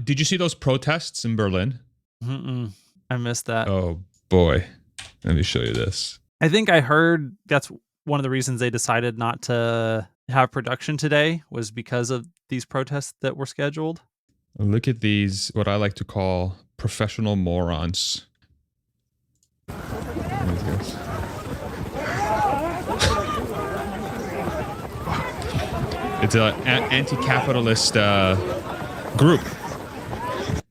Did you see those protests in Berlin? I missed that. Oh boy, let me show you this. I think I heard that's one of the reasons they decided not to have production today was because of these protests that were scheduled. Look at these, what I like to call professional morons. It's an anti-capitalist group.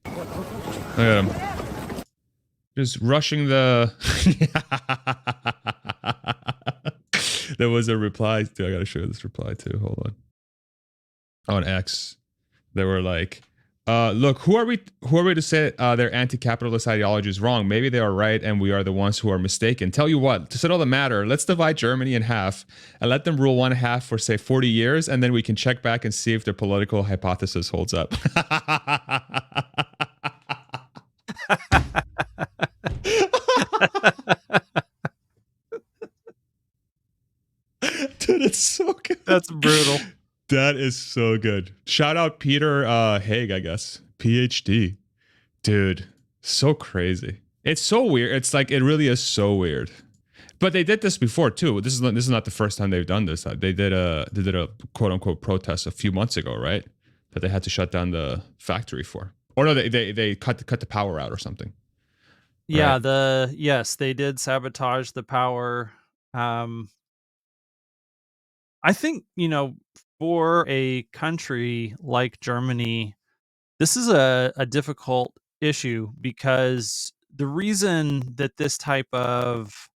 Look at them. Just rushing the... There was a reply. I gotta show you this reply too. Hold on. On X, they were like, look, who are we to say their anti-capitalist ideology is wrong? Maybe they are right and we are the ones who are mistaken. Tell you what, to settle the matter, let's divide Germany in half and let them rule one half for, say, 40 years, and then we can check back and see if their political hypothesis holds up. Dude, it's so good. That's brutal. That is so good. Shout out Peter Haig, I guess. PhD. Dude, so crazy. It's so weird. It's like, it really is so weird. But they did this before too. This is not the first time they've done this. They did a quote unquote protest a few months ago, right? That they had to shut down the factory for. Or no, they cut the power out or something. Yeah, right? yes, they did sabotage the power. I think, for a country like Germany, this is a difficult issue because the reason that this type of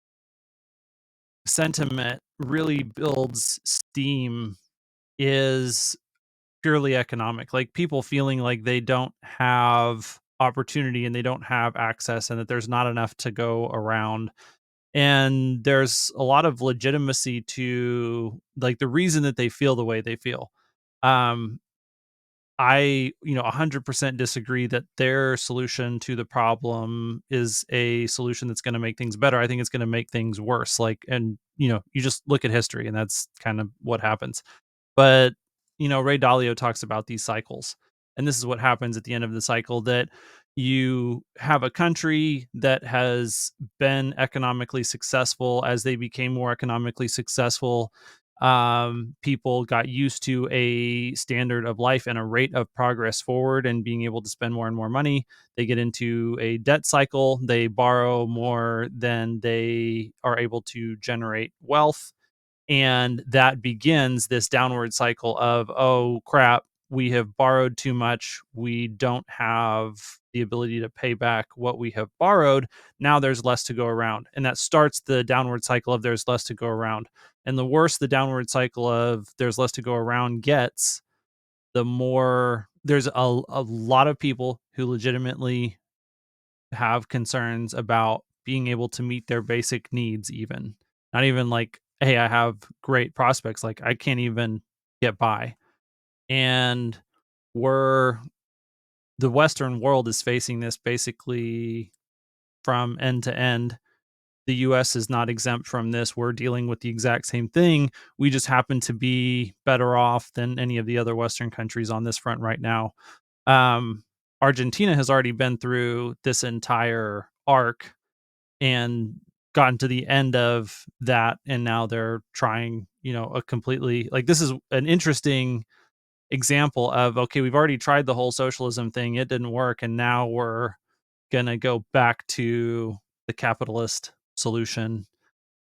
sentiment really builds steam is purely economic. Like people feeling like they don't have opportunity and they don't have access and that there's not enough to go around. And there's a lot of legitimacy to like the reason that they feel the way they feel. Um, I, 100% disagree that their solution to the problem is a solution that's going to make things better. I think it's going to make things worse. Like, and, you just look at history and that's kind of what happens. But, Ray Dalio talks about these cycles. And this is what happens at the end of the cycle that you have a country that has been economically successful. As they became more economically successful, people got used to a standard of life and a rate of progress forward and being able to spend more and more money. They get into a debt cycle. They borrow more than they are able to generate wealth. And that begins this downward cycle of, oh crap, we have borrowed too much. We don't have the ability to pay back what we have borrowed. Now there's less to go around. And that starts the downward cycle of there's less to go around. And the worse the downward cycle of there's less to go around gets, the more there's a lot of people who legitimately have concerns about being able to meet their basic needs, even not even like, hey, I have great prospects, like I can't even get by. And we're the Western world is facing this basically from end to end. The US is not exempt from this. We're dealing with the exact same thing. We just happen to be better off than any of the other Western countries on this front right now. Argentina has already been through this entire arc and gotten to the end of that, and now they're trying, a completely like this is an interesting example of, okay, we've already tried the whole socialism thing, it didn't work, and now we're gonna go back to the capitalist solution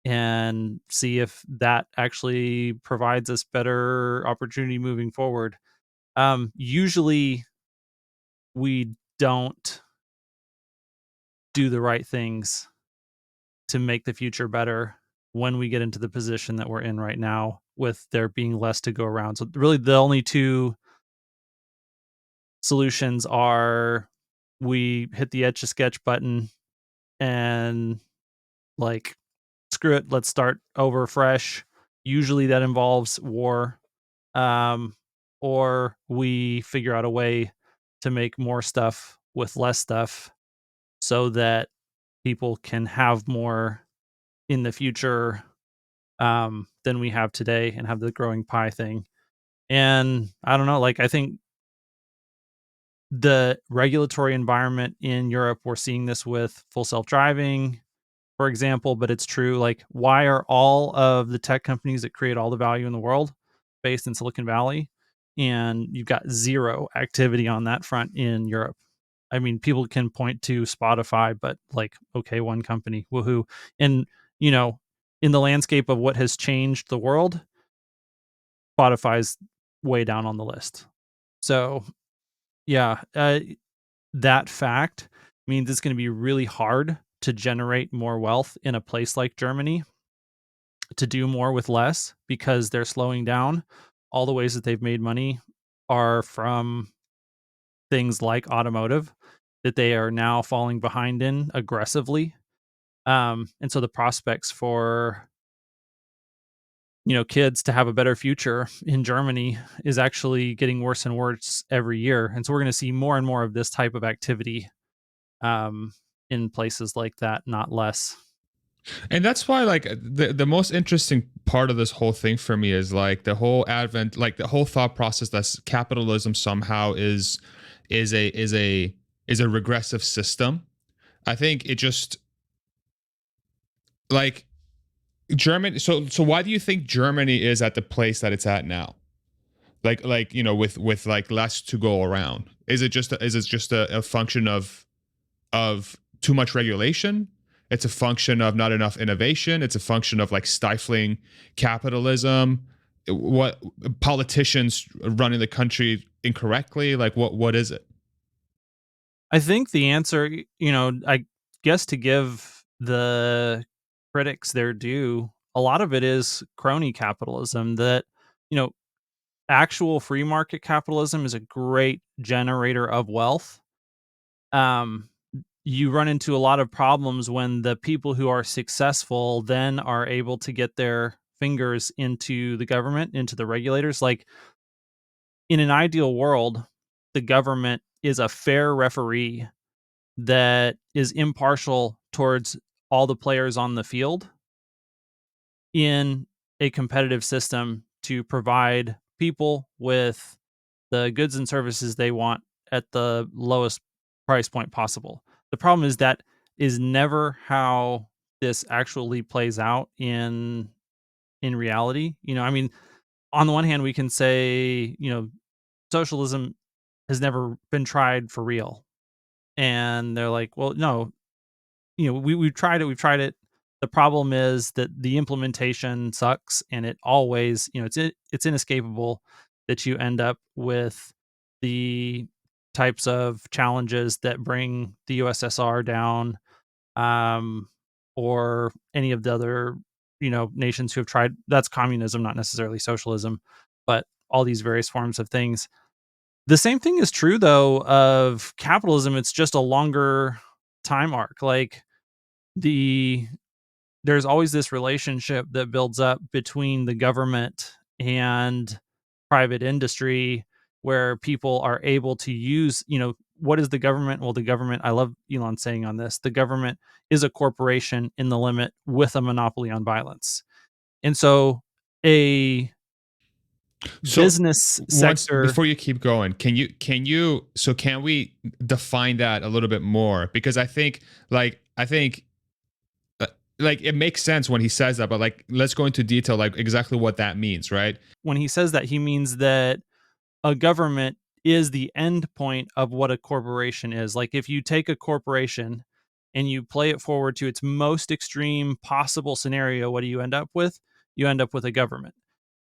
and see if that actually provides us better opportunity moving forward. Usually we don't do the right things to make the future better when we get into the position that we're in right now, with there being less to go around. So really the only two solutions are we hit the etch a sketch button and like, screw it, let's start over fresh. Usually that involves war. Um, or we figure out a way to make more stuff with less stuff so that people can have more in the future than we have today and have the growing pie thing. And I don't know, like I think the regulatory environment in Europe, we're seeing this with full self-driving, for example, but it's true. Like, why are all of the tech companies that create all the value in the world based in Silicon Valley? And you've got zero activity on that front in Europe. I mean, people can point to Spotify, but like, okay, one company, woohoo. And, you know, in the landscape of what has changed the world, Spotify's way down on the list. So, yeah, that fact means it's going to be really hard to generate more wealth in a place like Germany, to do more with less, because they're slowing down. All the ways that they've made money are from things like automotive that they are now falling behind in aggressively. And so the prospects for, kids to have a better future in Germany is actually getting worse and worse every year. And so we're going to see more and more of this type of activity, um, in places like that, not less. And that's why, like, the most interesting part of this whole thing for me is like the whole advent, like the whole thought process that capitalism somehow is a regressive system. I think it just, like, Germany. So why do you think Germany is at the place that it's at now? Like with like less to go around. Is it just a function of too much regulation? It's a function of not enough innovation. It's a function of like stifling capitalism. What, politicians running the country incorrectly? Like what is it? I think the answer, I guess, to give the critics their due, a lot of it is crony capitalism. That, you know, actual free market capitalism is a great generator of wealth. Um, you run into a lot of problems when the people who are successful then are able to get their fingers into the government, into the regulators. Like, in an ideal world, the government is a fair referee that is impartial towards all the players on the field in a competitive system to provide people with the goods and services they want at the lowest price point possible. The problem is that is never how this actually plays out in reality. I mean, on the one hand, we can say, socialism has never been tried for real. And they're like, well, no, we've tried it. We've tried it. The problem is that the implementation sucks, and it always, it's inescapable that you end up with the types of challenges that bring the USSR down, um, or any of the other, nations who have tried. That's communism, not necessarily socialism, but all these various forms of things. The same thing is true though of capitalism. It's just a longer time arc. Like, the there's always this relationship that builds up between the government and private industry, where people are able to use, what is the government? Well, the government, I love Elon saying on this, the government is a corporation in the limit with a monopoly on violence. And so a So business once sector, before you keep going, can we define that a little bit more? Because I think uh, like it makes sense when he says that, but like let's go into detail, like exactly what that means, right? when he says that, he means that a government is the end point of what a corporation is. Like, if you take a corporation and you play it forward to its most extreme possible scenario, what do you end up with? You end up with a government.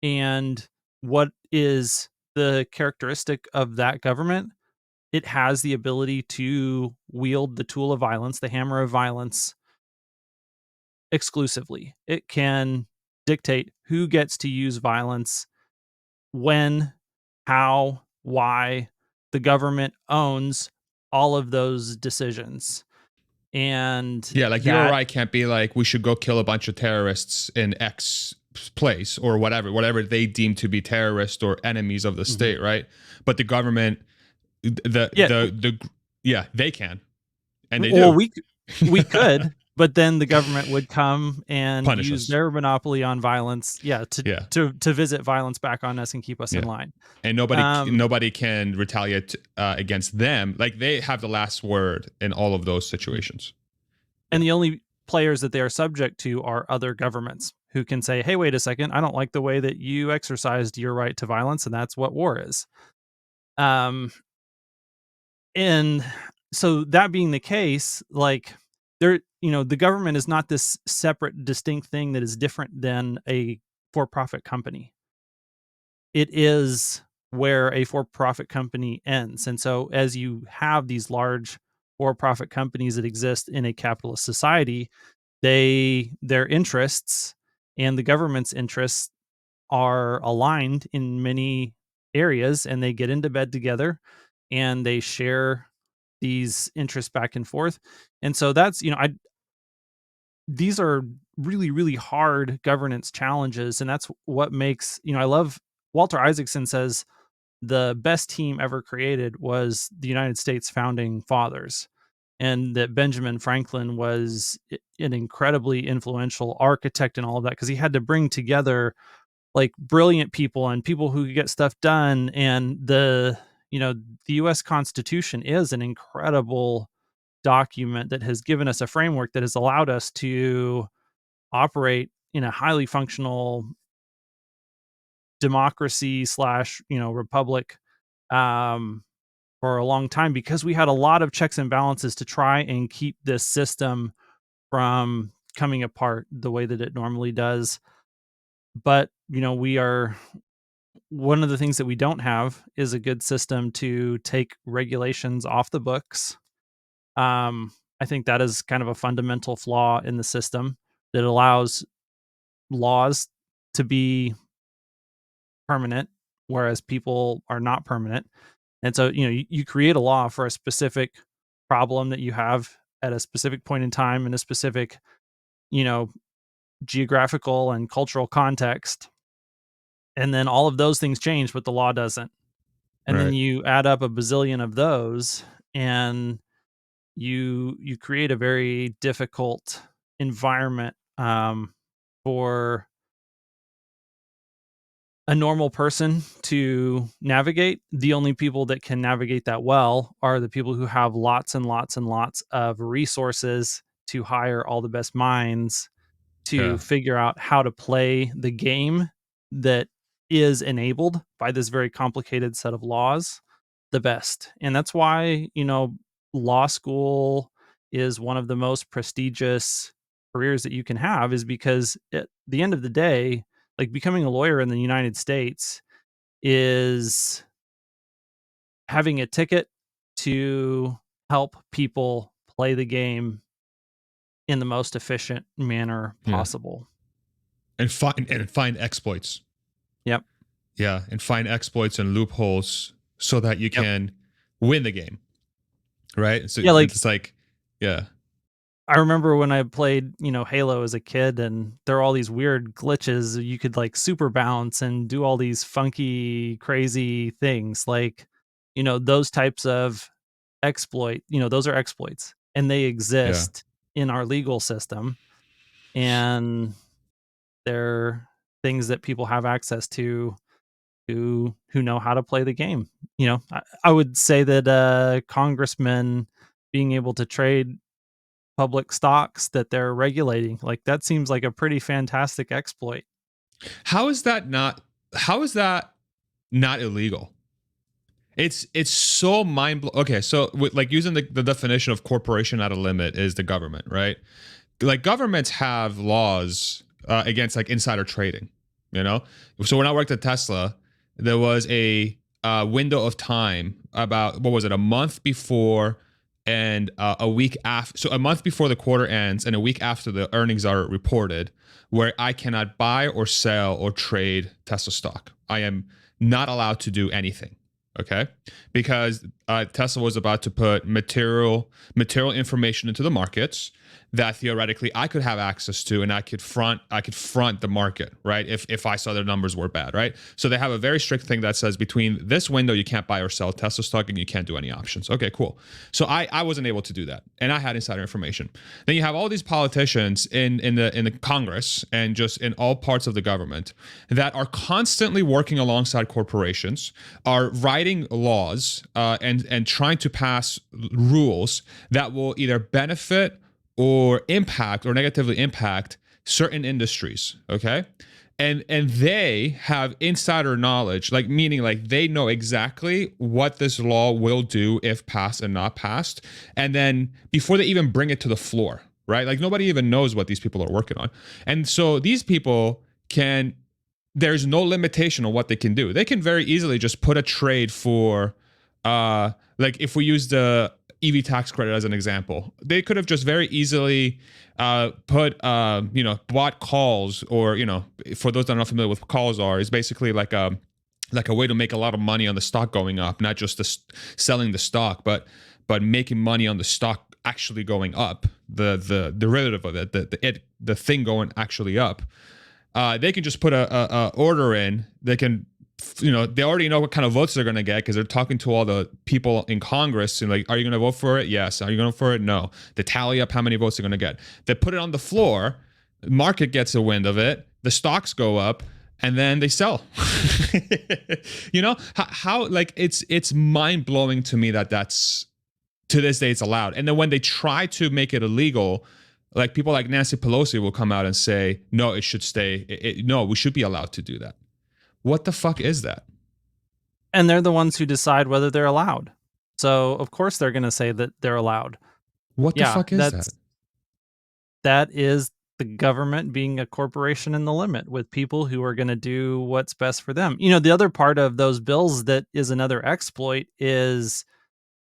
And what is the characteristic of that government? It has the ability to wield the tool of violence, the hammer of violence, exclusively. It can dictate who gets to use violence, when, how, why. The government owns all of those decisions. And Yeah, like you or that I can't be like we should go kill a bunch of terrorists in X place or whatever they deem to be terrorists or enemies of the Mhm. state, right? But the government, Yeah, yeah, they can, and they well, do. we could. but then the government would come and Punish use us. their monopoly on violence, Yeah. to visit violence back on us and keep us in Yeah. line. And Um, nobody can retaliate against them. Like they have the last word in all of those situations. Yeah. and the only players that they are subject to are other governments who can say, "Hey, wait a second, I don't like the way that you exercised your right to violence," and that's what war is. Um, and so that being the case, like the government is not this separate, distinct thing that is different than a for-profit company. It is where a for-profit company ends. And so as you have these large for-profit companies that exist in a capitalist society, their interests and the government's interests are aligned in many areas, and they get into bed together and they share these interests back and forth. And so that's, I these are really, really hard governance challenges. And that's what makes, I love Walter Isaacson says the best team ever created was the United States founding fathers, and that Benjamin Franklin was an incredibly influential architect and all of that because he had to bring together like brilliant people and people who could get stuff done. And the US Constitution is an incredible document that has given us a framework that has allowed us to operate in a highly functional democracy slash republic, um, for a long time because we had a lot of checks and balances to try and keep this system from coming apart the way that it normally does. But we are one of the things that we don't have is a good system to take regulations off the books. I think that is kind of a fundamental flaw in the system that allows laws to be permanent, whereas people are not permanent. And so, you create a law for a specific problem that you have at a specific point in time in a specific, you know, geographical and cultural context. And then all of those things change, but the law doesn't. And then Right. you add up a bazillion of those and you create a very difficult environment for a normal person to navigate. The only people that can navigate that well are the people who have lots and lots and lots of resources to hire all the best minds to Yeah. figure out how to play the game that is enabled by this very complicated set of laws the best. And that's why, law school is one of the most prestigious careers that you can have is because at the end of the day, like becoming a lawyer in the United States is having a ticket to help people play the game in the most efficient manner Yeah. possible. And find exploits. Yep. Yeah, and find exploits and loopholes so that you Yep. can win the game. Right? So Yeah, like it's like, yeah. I remember when I played, Halo as a kid and there are all these weird glitches. You could like super bounce and do all these funky, crazy things. Like, those types of those are exploits and they Yeah. exist in our legal system. And they're things that people have access to who know how to play the game. I would say that congressmen being able to trade public stocks that they're regulating, like, that seems like a pretty fantastic exploit. How is that not illegal? It's so mind blowing. Okay, so like using the definition of corporation at a limit is the government, right? Like governments have laws against like insider trading, you know. So when I worked at Tesla, there was a window of time about what was it, a month before and a week after. So a month before the quarter ends and a week after the earnings are reported, where I cannot buy or sell or trade Tesla stock. I am not allowed to do anything. Okay, because Tesla was about to put material information into the markets that theoretically I could have access to, and I could front the market, right? If I saw their numbers were bad, right? So they have a very strict thing that says between this window you can't buy or sell Tesla stock, and you can't do any options. Okay, cool. So I wasn't able to do that, and I had insider information. Then you have all these politicians in the Congress and just in all parts of the government that are constantly working alongside corporations, are writing laws and trying to pass rules that will either benefit or impact or negatively impact certain industries. Okay. And they have insider knowledge, like meaning like they know exactly what this law will do if passed and not passed, and then before they even bring it to the floor, right? Like nobody even knows what these people are working on. And so these people can, there's no limitation on what they can do. They can very easily just put a trade for like if we use the EV tax credit as an example, they could have just very easily bought calls, or for those that are not familiar with what calls are, is basically like a way to make a lot of money on the stock going up, not just selling the stock, but making money on the stock actually going up, the derivative of it, the thing going actually up. They can just put a order in. They can, they already know what kind of votes they're going to get because they're talking to all the people in Congress and like, are you going to vote for it? Yes. Are you going to vote for it? No. They tally up how many votes they're going to get. They put it on the floor. The market gets a wind of it. The stocks go up, and then they sell. How like it's mind blowing to me that's to this day it's allowed. And then when they try to make it illegal, like people like Nancy Pelosi will come out and say, no, it should stay. No, we should be allowed to do that. What the fuck is that? And they're the ones who decide whether they're allowed. So of course they're going to say that they're allowed. What the fuck is that? That is the government being a corporation in the limit with people who are going to do what's best for them. The other part of those bills that is another exploit is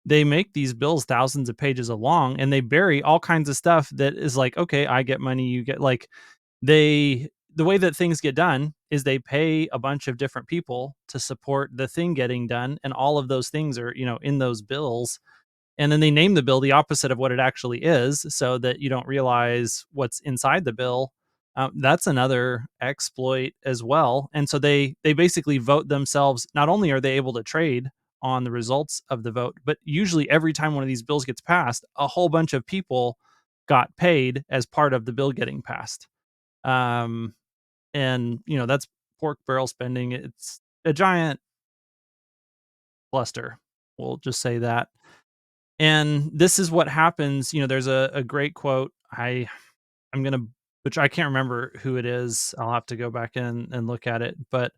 they make these bills thousands of pages long, and they bury all kinds of stuff that is like, okay, I get money, you get, like, the way that things get done is they pay a bunch of different people to support the thing getting done, and all of those things are, in those bills. And then they name the bill the opposite of what it actually is, so that you don't realize what's inside the bill. That's another exploit as well. And so they basically vote themselves. Not only are they able to trade on the results of the vote, but usually every time one of these bills gets passed, a whole bunch of people got paid as part of the bill getting passed. And that's pork barrel spending. It's a giant cluster. We'll just say that. And this is what happens. There's a great quote. I'm gonna, which I can't remember who it is. I'll have to go back in and look at it. But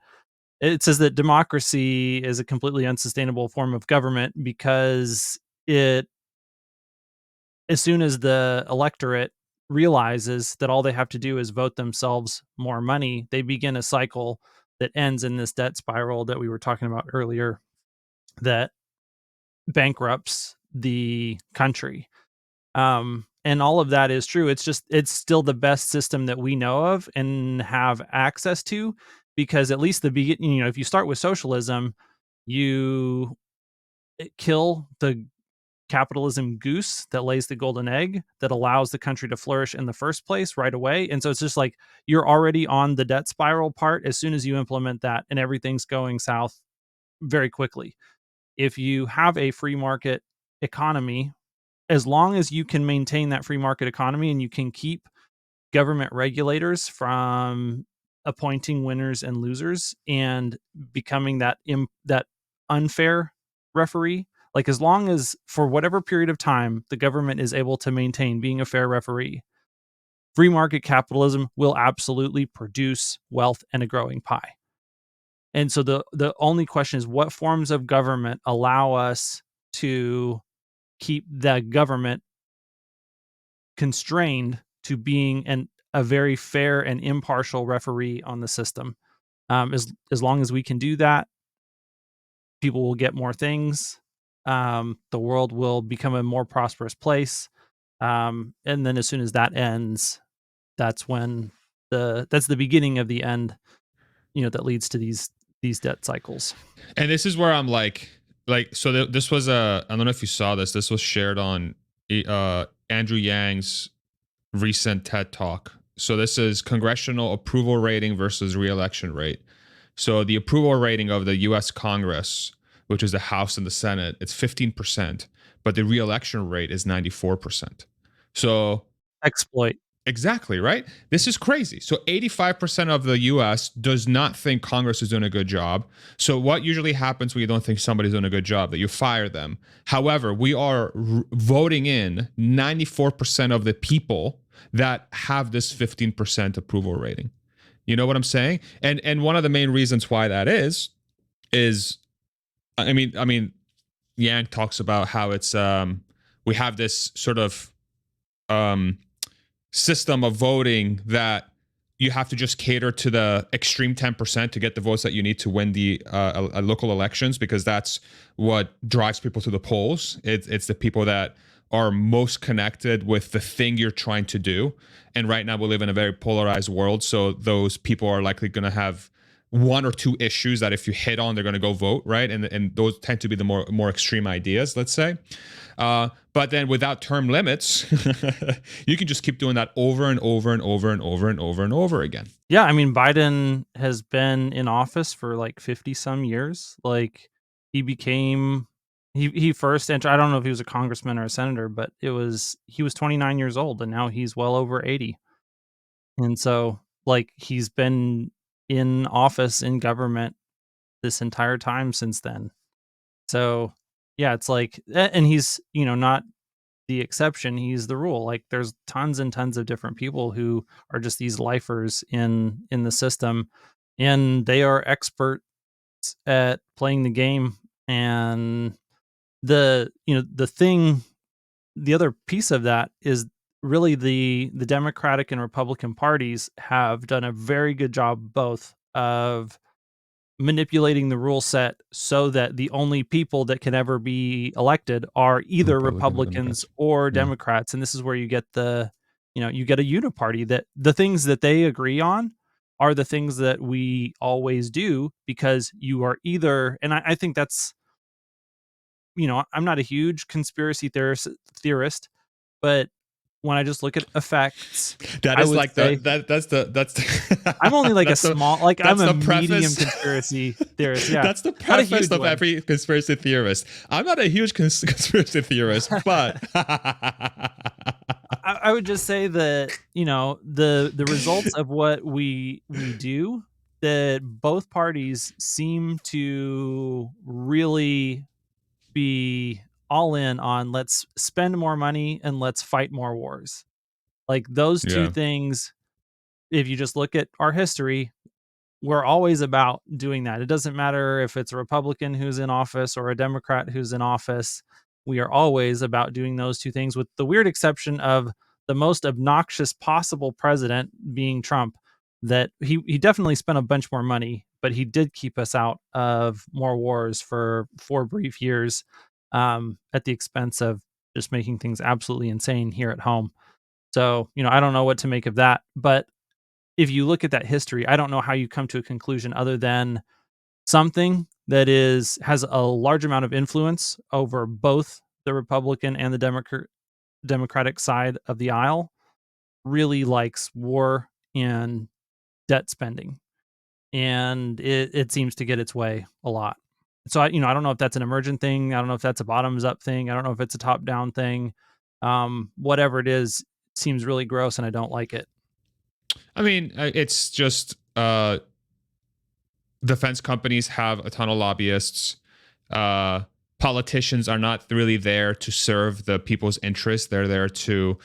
it says that democracy is a completely unsustainable form of government because as soon as the electorate realizes that all they have to do is vote themselves more money, they begin a cycle that ends in this debt spiral that we were talking about earlier, that bankrupts the country. And all of that is true. It's still the best system that we know of and have access to, because at least if you start with socialism, you kill the capitalism goose that lays the golden egg that allows the country to flourish in the first place right away. And so it's just like you're already on the debt spiral part as soon as you implement that, and everything's going south very quickly. If you have a free market economy, as long as you can maintain that free market economy and you can keep government regulators from appointing winners and losers and becoming that unfair referee, like as long as for whatever period of time the government is able to maintain being a fair referee, free market capitalism will absolutely produce wealth and a growing pie. And so the only question is, what forms of government allow us to keep the government constrained to being a very fair and impartial referee on the system. As long as we can do that, people will get more things. The world will become a more prosperous place. And then as soon as that ends, that's when that's the beginning of the end, that leads to these debt cycles. And this is where I'm like, like, so this was I don't know if you saw this. This was shared on Andrew Yang's recent TED talk. So this is congressional approval rating versus reelection rate. So the approval rating of the U.S. Congress, which is the House and the Senate, it's 15%, but the reelection rate is 94%. So Exploit. exactly, right? This is crazy. So 85% of the US does not think Congress is doing a good job. So what usually happens when you don't think somebody's doing a good job? That you fire them. However, we are voting in 94% of the people that have this 15% approval rating. You know what I'm saying? And one of the main reasons why that is I mean Yang talks about how it's we have this sort of um system of voting that you have to just cater to the extreme 10% to get the votes that you need to win the local elections, because that's what drives people to the polls. It's the people that are most connected with the thing you're trying to do. And right now we live in a very polarized world, so those people are likely going to have one or two issues that if you hit on, they're going to go vote, right? And those tend to be the more extreme ideas, let's say. But then without term limits, you can just keep doing that over and over and over and over and over and over again. Yeah, I mean, Biden has been in office for like 50 some years. Like he became he first entered, I don't know if he was a congressman or a senator, but he was 29 years old and now he's well over 80. And so like he's been in office in government this entire time since then. So yeah, it's like and he's, not the exception, he's the rule. Like there's tons and tons of different people who are just these lifers in the system, and they are experts at playing the game. And the other piece of that is really the Democratic and Republican parties have done a very good job both of manipulating the rule set so that the only people that can ever be elected are either Republican or Republicans Democrats. or Yeah. Democrats. And this is where you get you get a uniparty, that the things that they agree on are the things that we always do, because you are either, and I think that's, I'm not a huge conspiracy theorist, but when I just look at effects, That I is would like say that's I'm only like a that's the small, like I'm that's a the medium preface. conspiracy theorist. Yeah. That's the Not a preface huge of one. every conspiracy theorist. I'm not a huge conspiracy theorist, but I would just say that, the results of what we do, that both parties seem to really be all in on, let's spend more money and let's fight more wars. Like those two yeah, things, if you just look at our history, we're always about doing that. It doesn't matter if it's a Republican who's in office or a Democrat who's in office. We are always about doing those two things, with the weird exception of the most obnoxious possible president being Trump. That he definitely spent a bunch more money, but he did keep us out of more wars for 4 brief years, at the expense of just making things absolutely insane here at home. So, I don't know what to make of that, but if you look at that history, I don't know how you come to a conclusion other than something that has a large amount of influence over both the Republican and the Democratic side of the aisle really likes war and debt spending, and it seems to get its way a lot. So I don't know if that's an emergent thing. I don't know if that's a bottoms up thing. I don't know if it's a top down thing. Whatever it is, it seems really gross, and I don't like it. I mean, it's just defense companies have a ton of lobbyists. Politicians are not really there to serve the people's interests. They're there to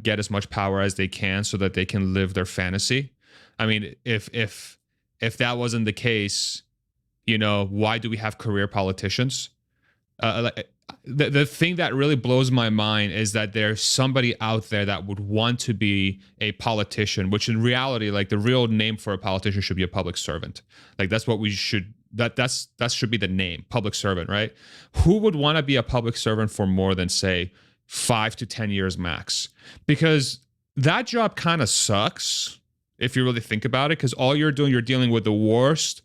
get as much power as they can so that they can live their fantasy. I mean, if that wasn't the case, why do we have career politicians? The thing that really blows my mind is that there's somebody out there that would want to be a politician, which in reality, like, the real name for a politician should be a public servant. Like, that's what we should, that should be the name, public servant, right? Who would want to be a public servant for more than, say, 5 to 10 years max? Because that job kind of sucks if you really think about it, because all you're doing, you're dealing with the worst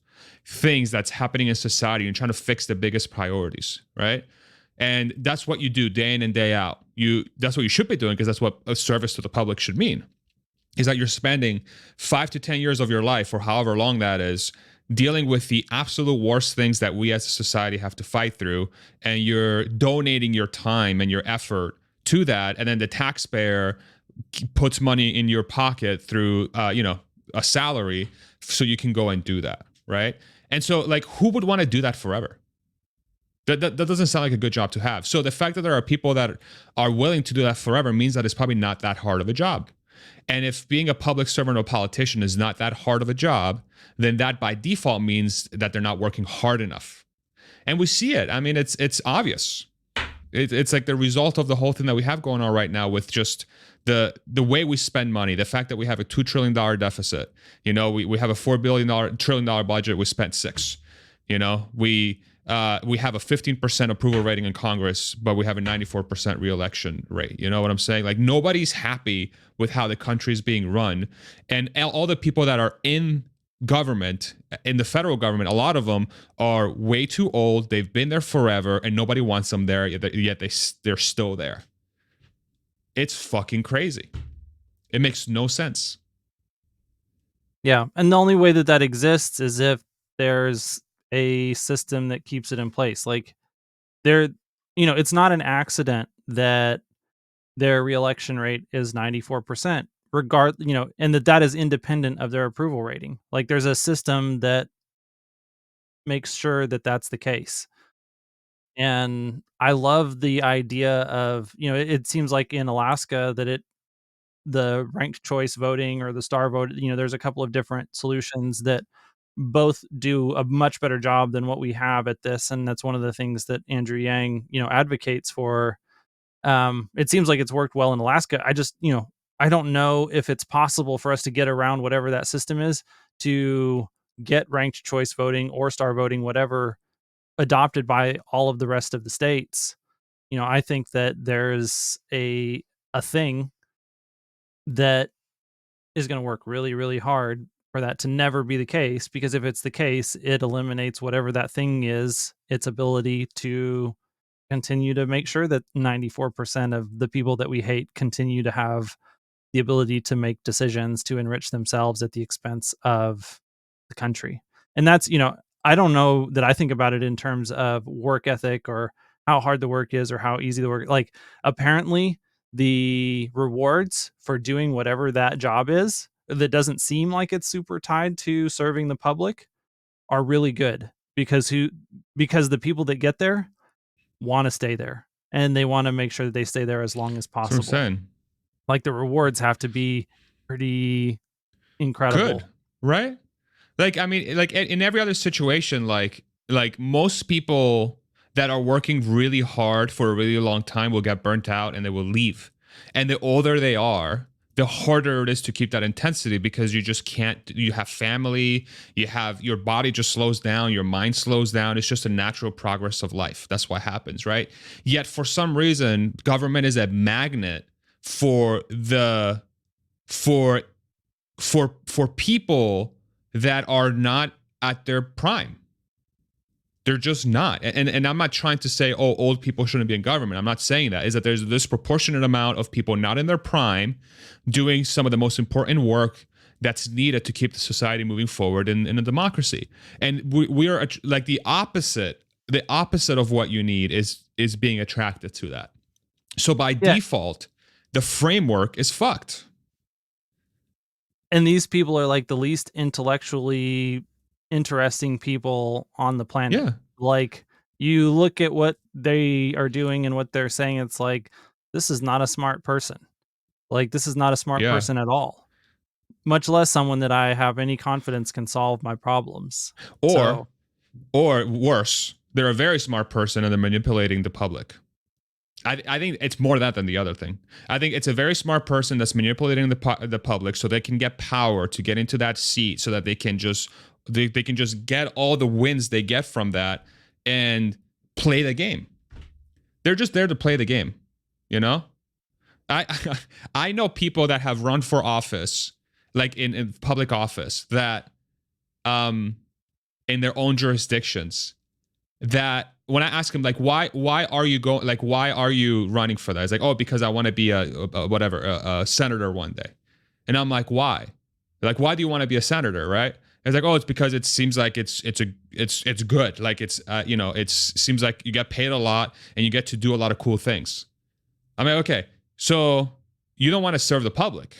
things that's happening in society and trying to fix the biggest priorities, right? And that's what you do day in and day out. That's what you should be doing, because that's what a service to the public should mean. Is that you're spending 5 to 10 years of your life, or however long that is, dealing with the absolute worst things that we as a society have to fight through, and you're donating your time and your effort to that, and then the taxpayer puts money in your pocket through a salary, so you can go and do that, right? And so, like, who would want to do that forever? That doesn't sound like a good job to have. So the fact that there are people that are willing to do that forever means that it's probably not that hard of a job. And if being a public servant or politician is not that hard of a job, then that by default means that they're not working hard enough. And we see it. I mean, it's obvious. It's like the result of the whole thing that we have going on right now, with just the way we spend money, the fact that we have a $2 trillion deficit. We have a $4 trillion budget. We spent $6. We have a 15% approval rating in Congress, but we have a 94% reelection rate. You know what I'm saying? Like, nobody's happy with how the country is being run. And all the people that are in government, in the federal government, a lot of them are way too old. They've been there forever, and nobody wants them there, yet they're still there. It's fucking crazy. It makes no sense. Yeah. And the only way that exists is if there's a system that keeps it in place. Like, it's not an accident that their reelection rate is 94%, and that is independent of their approval rating. Like, there's a system that makes sure that that's the case. And I love the idea of, it seems like in Alaska that the ranked choice voting or the star vote, there's a couple of different solutions that both do a much better job than what we have at this. And that's one of the things that Andrew Yang, advocates for. It seems like it's worked well in Alaska. I don't know if it's possible for us to get around whatever that system is to get ranked choice voting or star voting, whatever, adopted by all of the rest of the states. I think that there's a thing that is going to work really, really hard for that to never be the case, because if it's the case, it eliminates whatever that thing is, its ability to continue to make sure that 94% of the people that we hate continue to have the ability to make decisions to enrich themselves at the expense of the country. And that's, I don't know that I think about it in terms of work ethic or how hard the work is or how easy the work. Like, apparently the rewards for doing whatever that job is that doesn't seem like it's super tied to serving the public are really good, because the people that get there want to stay there, and they want to make sure that they stay there as long as possible. That's what I'm saying. Like, the rewards have to be pretty incredible. Good, right? Like, I mean, like in every other situation, like most people that are working really hard for a really long time will get burnt out and they will leave. And the older they are, the harder it is to keep that intensity, because you just can't. You have family, your body just slows down, your mind slows down. It's just a natural progress of life. That's what happens, right? Yet for some reason, government is a magnet for people that are not at their prime. They're just not. And I'm not trying to say, oh, old people shouldn't be in government. I'm not saying that. Is that there's a disproportionate amount of people not in their prime doing some of the most important work that's needed to keep the society moving forward in a democracy. And we are like the opposite of what you need is being attracted to that. So by default, the framework is fucked. And these people are like the least intellectually interesting people on the planet. Yeah. Like, you look at what they are doing and what they're saying, it's like, this is not a smart person. Like, this is not a smart person at all. Much less someone that I have any confidence can solve my problems. Or worse, they're a very smart person and they're manipulating the public. I think it's more that than the other thing. I think it's a very smart person that's manipulating the public so they can get power to get into that seat, so that they can just get all the wins they get from that and play the game. They're just there to play the game, you know? I know people that have run for office, like in public office, that and in their own jurisdictions, that when I ask him, like, why are you going, like, why are you running for that? He's like, oh, because I want to be a senator one day. And I'm like, why? Like, why do you want to be a senator, right? It's like, oh, it's because it seems like it's good. Like, it's it seems like you get paid a lot and you get to do a lot of cool things. I'm like, okay, so you don't want to serve the public.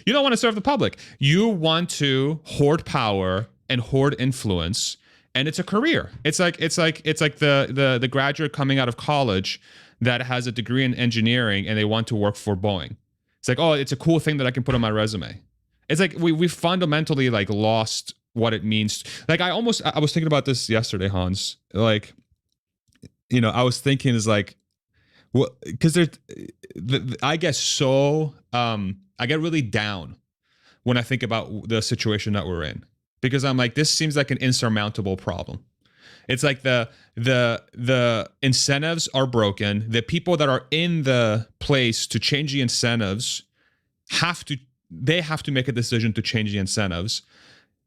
You don't want to serve the public. You want to hoard power and hoard influence, and it's a career. It's like the graduate coming out of college that has a degree in engineering and they want to work for Boeing. It's like, oh, it's a cool thing that I can put on my resume. It's like we fundamentally like lost what it means. Like I was thinking about this yesterday, Hans. Like, I was thinking is like, well, because I get so I get really down when I think about the situation that we're in, because I'm like, this seems like an insurmountable problem. It's like the incentives are broken. The people that are in the place to change the incentives have to make a decision to change the incentives.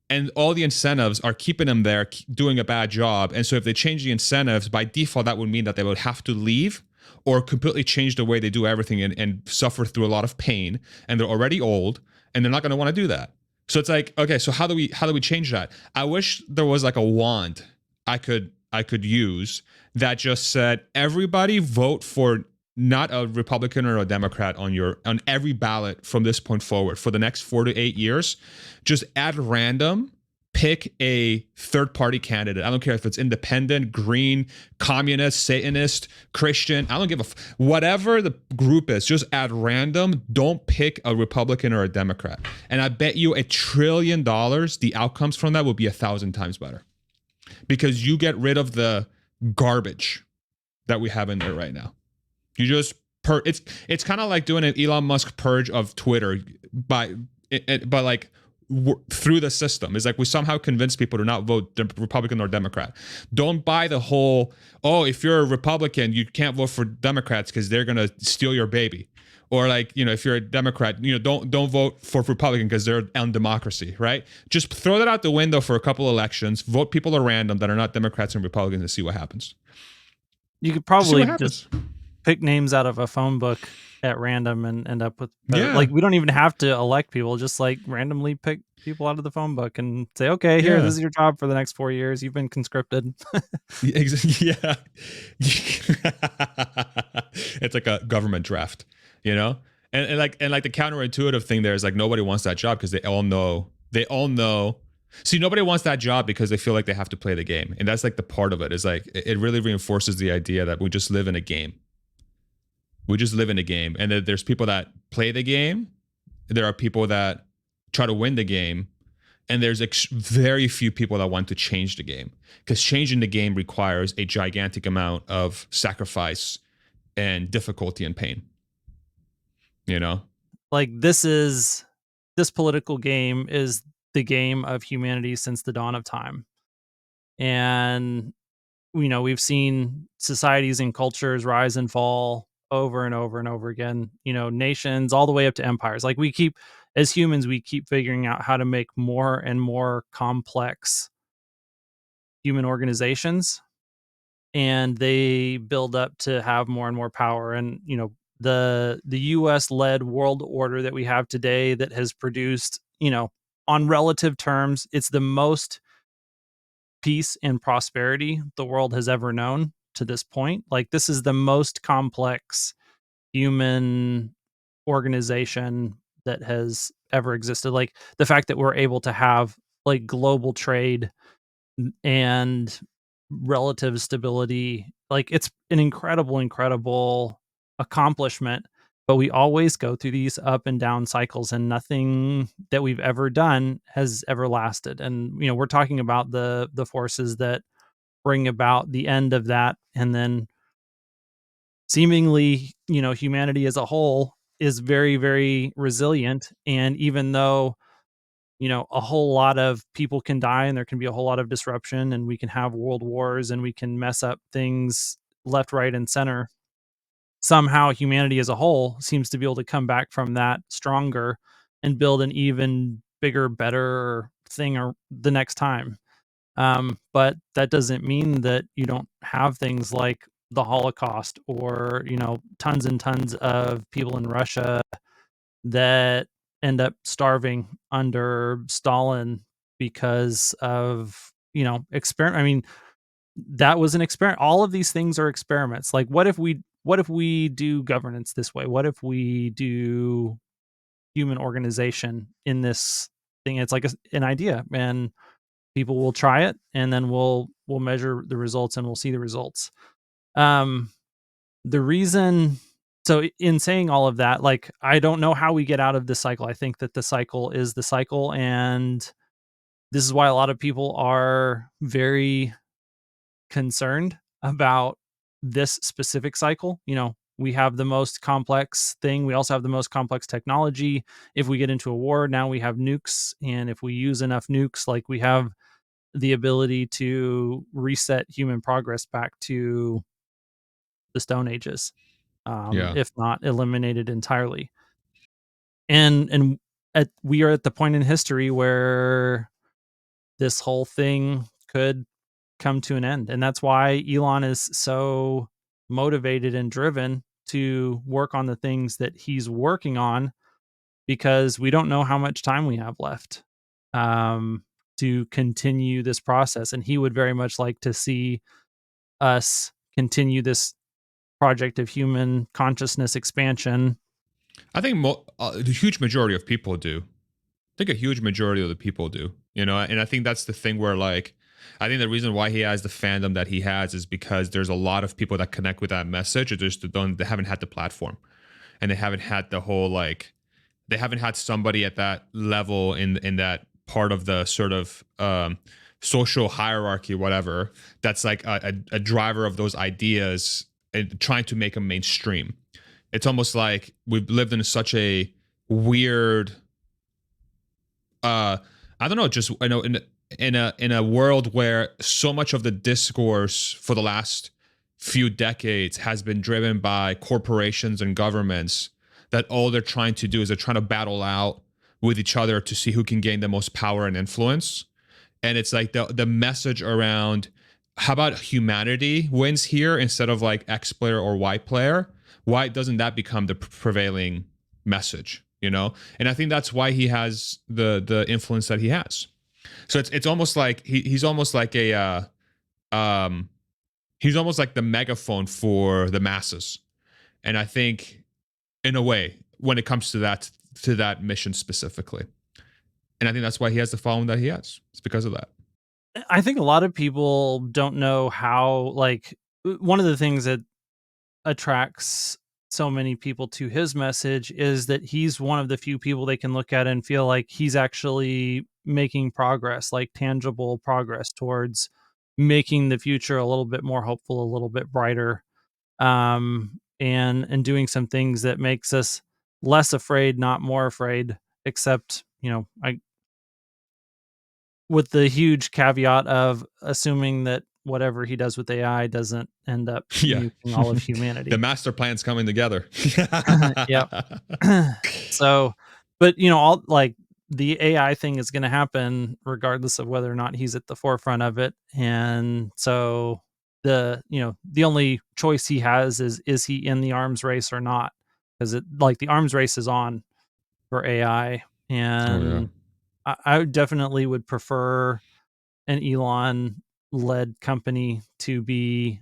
And all the incentives are keeping them there, doing a bad job. And so if they change the incentives, by default, that would mean that they would have to leave or completely change the way they do everything and suffer through a lot of pain. And they're already old and they're not going to want to do that. So it's like, okay, so how do we change that? I wish there was like a wand I could use that just said, everybody vote for not a Republican or a Democrat on every ballot from this point forward for the next 4 to 8 years. Just at random, pick a third party candidate. I don't care if it's independent, green, communist, Satanist, Christian. I don't give whatever the group is, just at random. Don't pick a Republican or a Democrat. And I bet you $1 trillion, the outcomes from that will be 1,000 times better, because you get rid of the garbage that we have in there right now. You just it's kind of like doing an Elon Musk purge of Twitter by like through the system. It's like we somehow convince people to not vote Republican or Democrat. Don't buy the whole, oh, if you're a Republican, you can't vote for Democrats because they're gonna steal your baby. Or like, if you're a Democrat, don't vote for Republican because they're on democracy, right? Just throw that out the window for a couple elections. Vote people at random that are not Democrats and Republicans and see what happens. You could probably just pick names out of a phone book at random and end up with like, we don't even have to elect people, just like randomly pick people out of the phone book and say, okay, here, this is your job for the next 4 years. You've been conscripted. Yeah. It's like a government draft, and like the counterintuitive thing there is like, nobody wants that job because they all know. See, nobody wants that job because they feel like they have to play the game. And that's like the part of it, is like, it really reinforces the idea that we just live in a game. We just live in a game. And that there's people that play the game. There are people that try to win the game. And there's very few people that want to change the game, because changing the game requires a gigantic amount of sacrifice and difficulty and pain. Like, this political game is the game of humanity since the dawn of time. And, we've seen societies and cultures rise and fall over and over and over again, nations all the way up to empires. Like, as humans, we keep figuring out how to make more and more complex human organizations, and they build up to have more and more power. And, the US led world order that we have today, that has produced, on relative terms, it's the most peace and prosperity the world has ever known to this point. Like, this is the most complex human organization that has ever existed. Like, the fact that we're able to have like global trade and relative stability, like, it's an incredible accomplishment. But we always go through these up and down cycles, and nothing that we've ever done has ever lasted. And we're talking about the forces that bring about the end of that. And then seemingly, humanity as a whole is very, very resilient. And even though a whole lot of people can die, and there can be a whole lot of disruption, and we can have world wars, and we can mess up things left, right, and center, somehow humanity as a whole seems to be able to come back from that stronger and build an even bigger, better thing or the next time. But that doesn't mean that you don't have things like the Holocaust or, tons and tons of people in Russia that end up starving under Stalin because of, experiment. I mean, that was an experiment. All of these things are experiments. Like, what if we do governance this way? What if we do human organization in this thing? It's like an idea, and people will try it, and then we'll measure the results, and we'll see the results. Um, the reason, so in saying all of that, like, I don't know how we get out of this cycle. I think that the cycle is the cycle, and this is why a lot of people are very concerned about this specific cycle. We have the most complex thing. We also have the most complex technology. If we get into a war, now we have nukes. And if we use enough nukes, like, we have the ability to reset human progress back to the Stone Ages, Yeah. if not eliminated entirely. And we are at the point in history where this whole thing could come to an end. And that's why Elon is so motivated and driven to work on the things that he's working on, because we don't know how much time we have left to continue this process. And he would very much like to see us continue this project of human consciousness expansion. I think the huge majority of people do. I think a huge majority of the people do, and I think that's the thing where, like, I think the reason why he has the fandom that he has is because there's a lot of people that connect with that message. They haven't had the platform, and they haven't had the whole, like, they haven't had somebody at that level in that part of the sort of social hierarchy, whatever, that's like a driver of those ideas and trying to make them mainstream. It's almost like we've lived in such a weird I don't know, just I know in a world where so much of the discourse for the last few decades has been driven by corporations and governments, that all they're trying to do is they're trying to battle out with each other to see who can gain the most power and influence. And it's like the message around, how about humanity wins here instead of like X player or Y player? Why doesn't that become the prevailing message? And I think that's why he has the influence that he has. So it's almost like he's almost like um he's almost like the megaphone for the masses. And I think, in a way, when it comes to that mission specifically, and I think that's why he has the following that he has. It's because of that. I think a lot of people don't know how, like, one of the things that attracts so many people to his message is that he's one of the few people they can look at and feel like he's actually making progress, like tangible progress towards making the future a little bit more hopeful, a little bit brighter, and doing some things that makes us less afraid, not more afraid. Except, I with the huge caveat of assuming that whatever he does with AI doesn't end up Yeah. nuking all of The humanity. master plan's coming together. Yep. So, but, all, like, the AI thing is gonna happen regardless of whether or not he's at the forefront of it. And so the only choice he has is he in the arms race or not? Because the arms race is on for AI. Oh yeah. And I definitely would prefer an Elon led company to be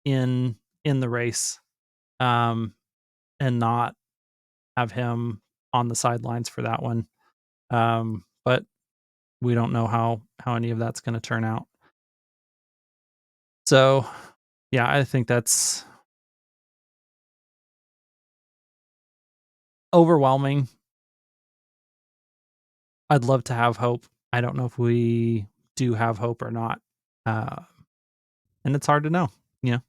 in the race, um, and not have him on the sidelines for that one. But we don't know how any of that's going to turn out. So, yeah, I think that's overwhelming. I'd love to have hope. I don't know if we do have hope or not. Uh, and it's hard to know. You know,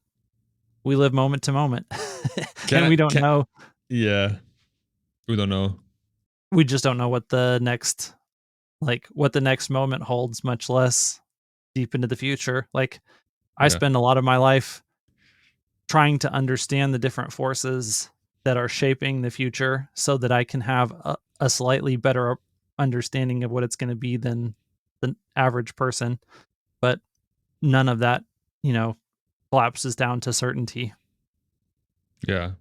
we live moment to moment, Can and I we don't can know. Yeah. We don't know. We just don't know what the next moment holds, much less deep into the future. Like, I Yeah. spend a lot of my life trying to understand the different forces that are shaping the future so that I can have a slightly better understanding of what it's going to be than the average person, but none of that, collapses down to certainty. Yeah.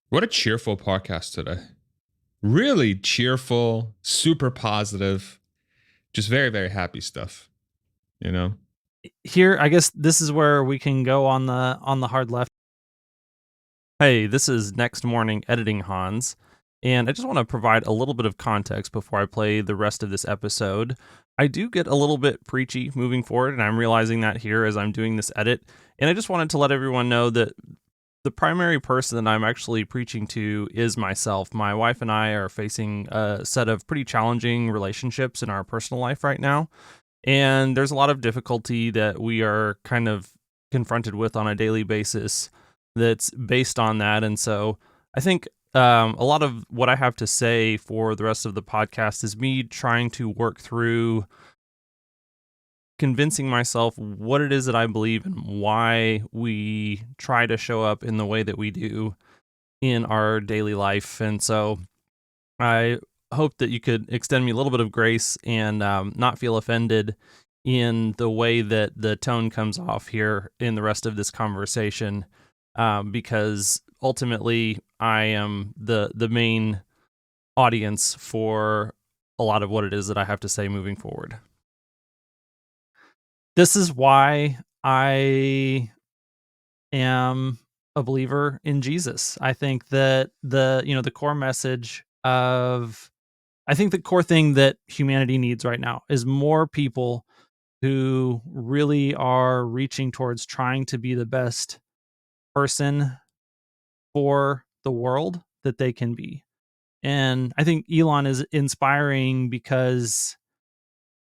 What a cheerful podcast today. Really cheerful, super positive, just very, very happy stuff, you know? Here, I guess this is where we can go on the hard left. Hey, this is Next Morning Editing Hans, and I just want to provide a little bit of context before I play the rest of this episode. I do get a little bit preachy moving forward, and I'm realizing that here as I'm doing this edit. And I just wanted to let everyone know that the primary person that I'm actually preaching to is myself. My wife and I are facing a set of pretty challenging relationships in our personal life right now. And there's a lot of difficulty that we are kind of confronted with on a daily basis that's based on that. And so I think a lot of what I have to say for the rest of the podcast is me trying to work through convincing myself what it is that I believe and why we try to show up in the way that we do in our daily life. And so I hope that you could extend me a little bit of grace and not feel offended in the way that the tone comes off here in the rest of this conversation, because ultimately I am the main audience for a lot of what it is that I have to say moving forward. This is why I am a believer in Jesus. I think that the core message of I think the core thing that humanity needs right now is more people who really are reaching towards trying to be the best person for the world that they can be. And I think Elon is inspiring because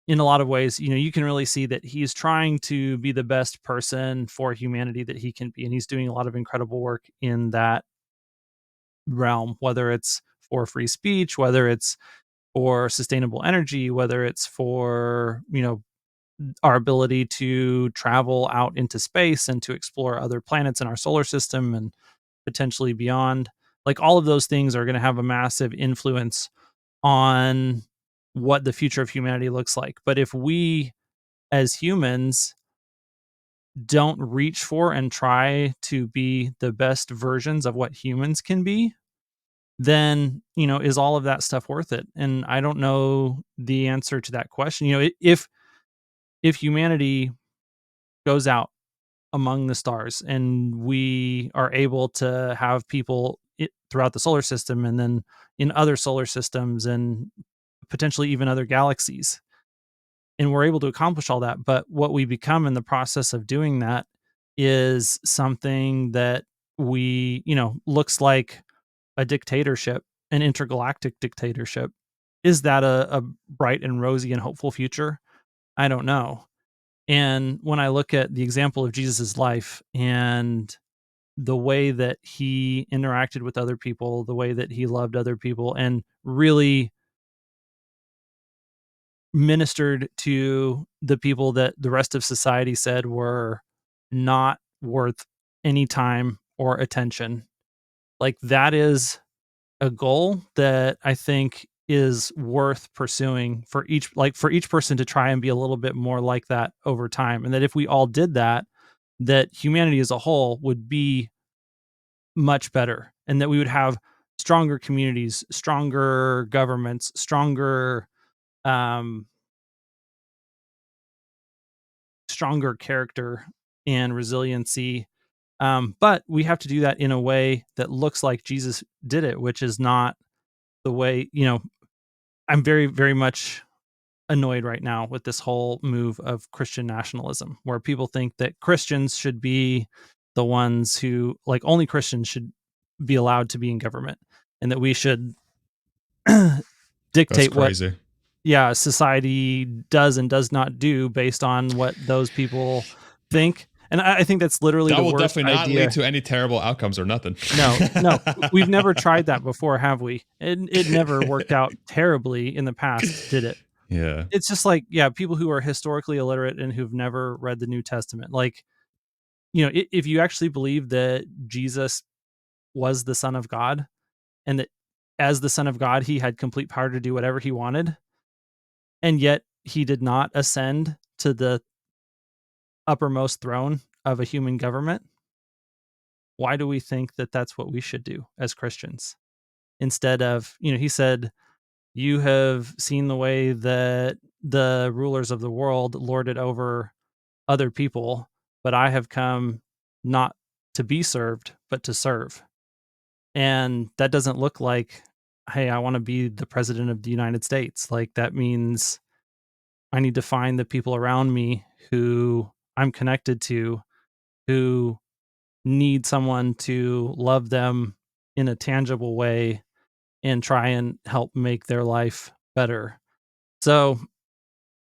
in a lot of ways, you can really see that he's trying to be the best person for humanity that he can be. And he's doing a lot of incredible work in that realm, whether it's for free speech, whether it's for sustainable energy, whether it's for, our ability to travel out into space and to explore other planets in our solar system and potentially beyond. Like all of those things are going to have a massive influence on what the future of humanity looks like. But if we as humans don't reach for and try to be the best versions of what humans can be, then, is all of that stuff worth it? And I don't know the answer to that question. If humanity goes out among the stars and we are able to have people throughout the solar system and then in other solar systems and potentially even other galaxies, and we're able to accomplish all that, but what we become in the process of doing that is something that looks like a dictatorship, an intergalactic dictatorship. Is that a bright and rosy and hopeful future? I don't know. And when I look at the example of Jesus's life and the way that he interacted with other people, the way that he loved other people, and really ministered to the people that the rest of society said were not worth any time or attention. Like that is a goal that I think is worth pursuing for each person to try and be a little bit more like that over time. And that if we all did that, that humanity as a whole would be much better and that we would have stronger communities, stronger governments, stronger um stronger character and resiliency. But we have to do that in a way that looks like Jesus did it, which is not the way, I'm very, very much annoyed right now with this whole move of Christian nationalism, where people think that Christians should be the ones who, like, only Christians should be allowed to be in government and that we should That's dictate what crazy. society does and does not do based on what those people think. And I think that's literally That the will worst definitely not idea. lead to any terrible outcomes or nothing. No, we've never tried that before, have we? It never worked out terribly in the past, did it? Yeah. It's just like, people who are historically illiterate and who've never read the New Testament. Like, if you actually believe that Jesus was the Son of God and that as the Son of God, he had complete power to do whatever he wanted, and yet he did not ascend to the uppermost throne of a human government. Why do we think that that's what we should do as Christians? Instead of, he said, you have seen the way that the rulers of the world lord it over other people, but I have come not to be served, but to serve. And that doesn't look like, hey, I want to be the president of the United States. Like, that means I need to find the people around me who I'm connected to, who need someone to love them in a tangible way and try and help make their life better. So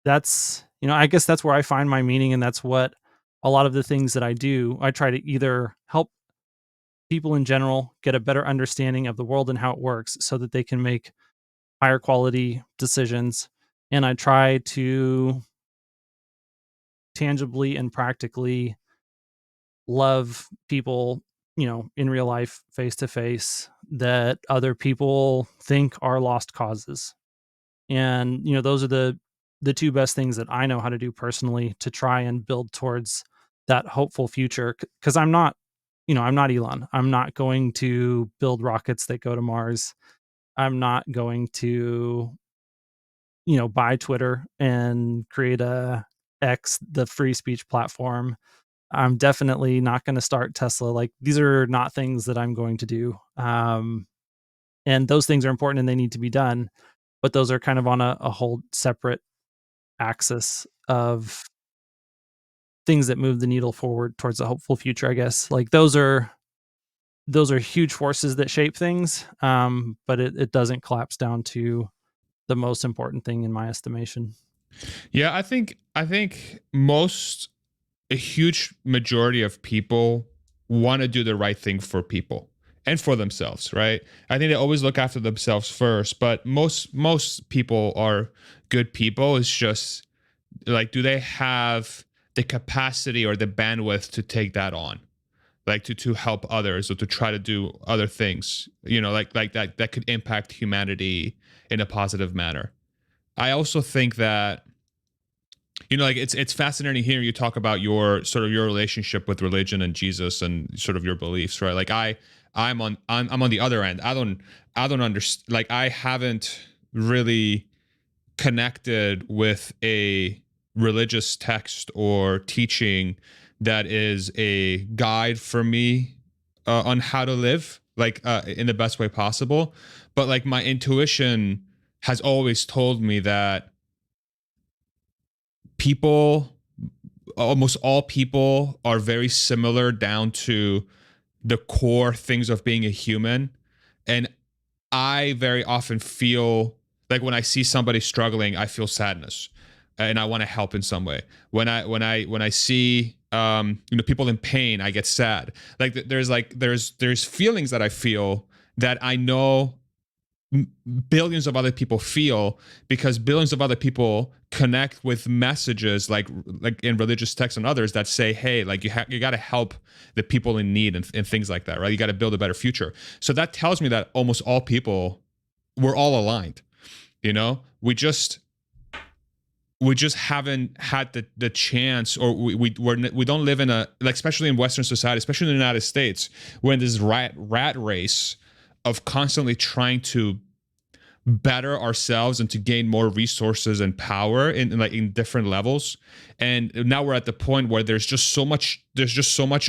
that's, I guess that's where I find my meaning. And that's what a lot of the things that I do, I try to either help people in general get a better understanding of the world and how it works so that they can make higher quality decisions. And I try to tangibly and practically love people, in real life, face to face, that other people think are lost causes. And, those are the two best things that I know how to do personally to try and build towards that hopeful future. Because I'm not Elon. I'm not going to build rockets that go to Mars. I'm not going to, buy Twitter and create a X, the free speech platform. I'm definitely not going to start Tesla. Like, these are not things that I'm going to do. And those things are important and they need to be done, but those are kind of on a whole separate axis of things that move the needle forward towards a hopeful future, I guess. Like, those are huge forces that shape things, but it doesn't collapse down to the most important thing in my estimation. Yeah, I think a huge majority of people want to do the right thing for people and for themselves, right? I think they always look after themselves first, but most people are good people. It's just like, do they have the capacity or the bandwidth to take that on? Like to help others or to try to do other things, like that could impact humanity in a positive manner. I also think that like it's fascinating hearing you talk about your relationship with religion and Jesus and sort of your beliefs, right? Like I'm on the other end. I don't understand. Like, I haven't really connected with a religious text or teaching that is a guide for me on how to live, like, in the best way possible. But like, my intuition has always told me that people, almost all people, are very similar down to the core things of being a human. And I very often feel like, when I see somebody struggling, I feel sadness, and I want to help in some way. When I see people in pain, I get sad. There's feelings that I feel that I know billions of other people feel, because billions of other people connect with messages like in religious texts and others that say, hey, like, you got to help the people in need, and things like that, right? You got to build a better future. So that tells me that almost all people, we're all aligned. We just haven't had the chance, or we don't live in a, like, especially in Western society, especially in the United States, we're in this rat race of constantly trying to better ourselves and to gain more resources and power in different levels. And now we're at the point where there's just so much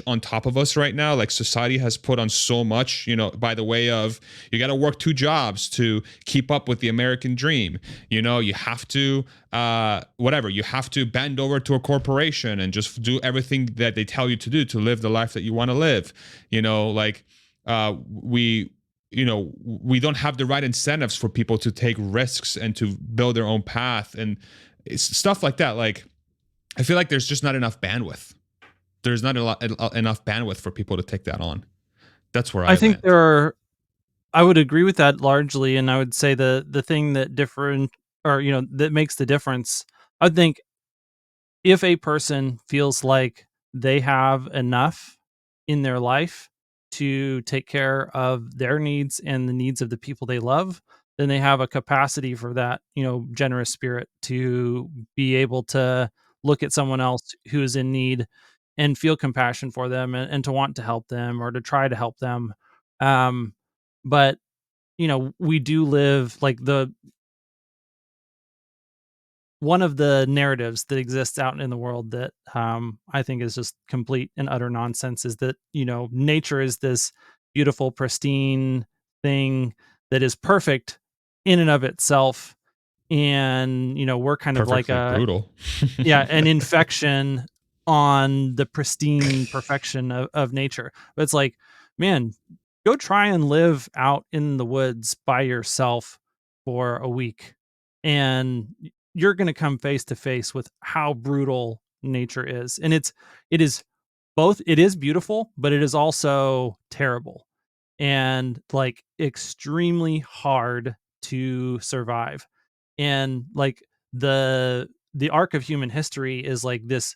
on top of us right now. Like, society has put on so much, by the way of, you got to work two jobs to keep up with the American dream. You have to whatever, you have to bend over to a corporation and just do everything that they tell you to do to live the life that you want to live. Like, we don't have the right incentives for people to take risks and to build their own path, and it's stuff like that. Like, I feel like there's just not enough bandwidth. There's not enough bandwidth for people to take that on. That's where I I think land. I would agree with that largely, and I would say the thing that different, or that makes the difference, I think, if a person feels like they have enough in their life to take care of their needs and the needs of the people they love, then they have a capacity for that, generous spirit to be able to look at someone else who is in need and feel compassion for them, and to want to help them or to try to help them. Um, but we do live like the one of the narratives that exists out in the world that I think is just complete and utter nonsense is that nature is this beautiful, pristine thing that is perfect in and of itself, and we're kind of like Perfectly brutal. an infection on the pristine perfection of nature. But it's like, man, go try and live out in the woods by yourself for a week, and you're going to come face to face with how brutal nature is. And it is both, it is beautiful, but it is also terrible and like extremely hard to survive. And like the arc of human history is like this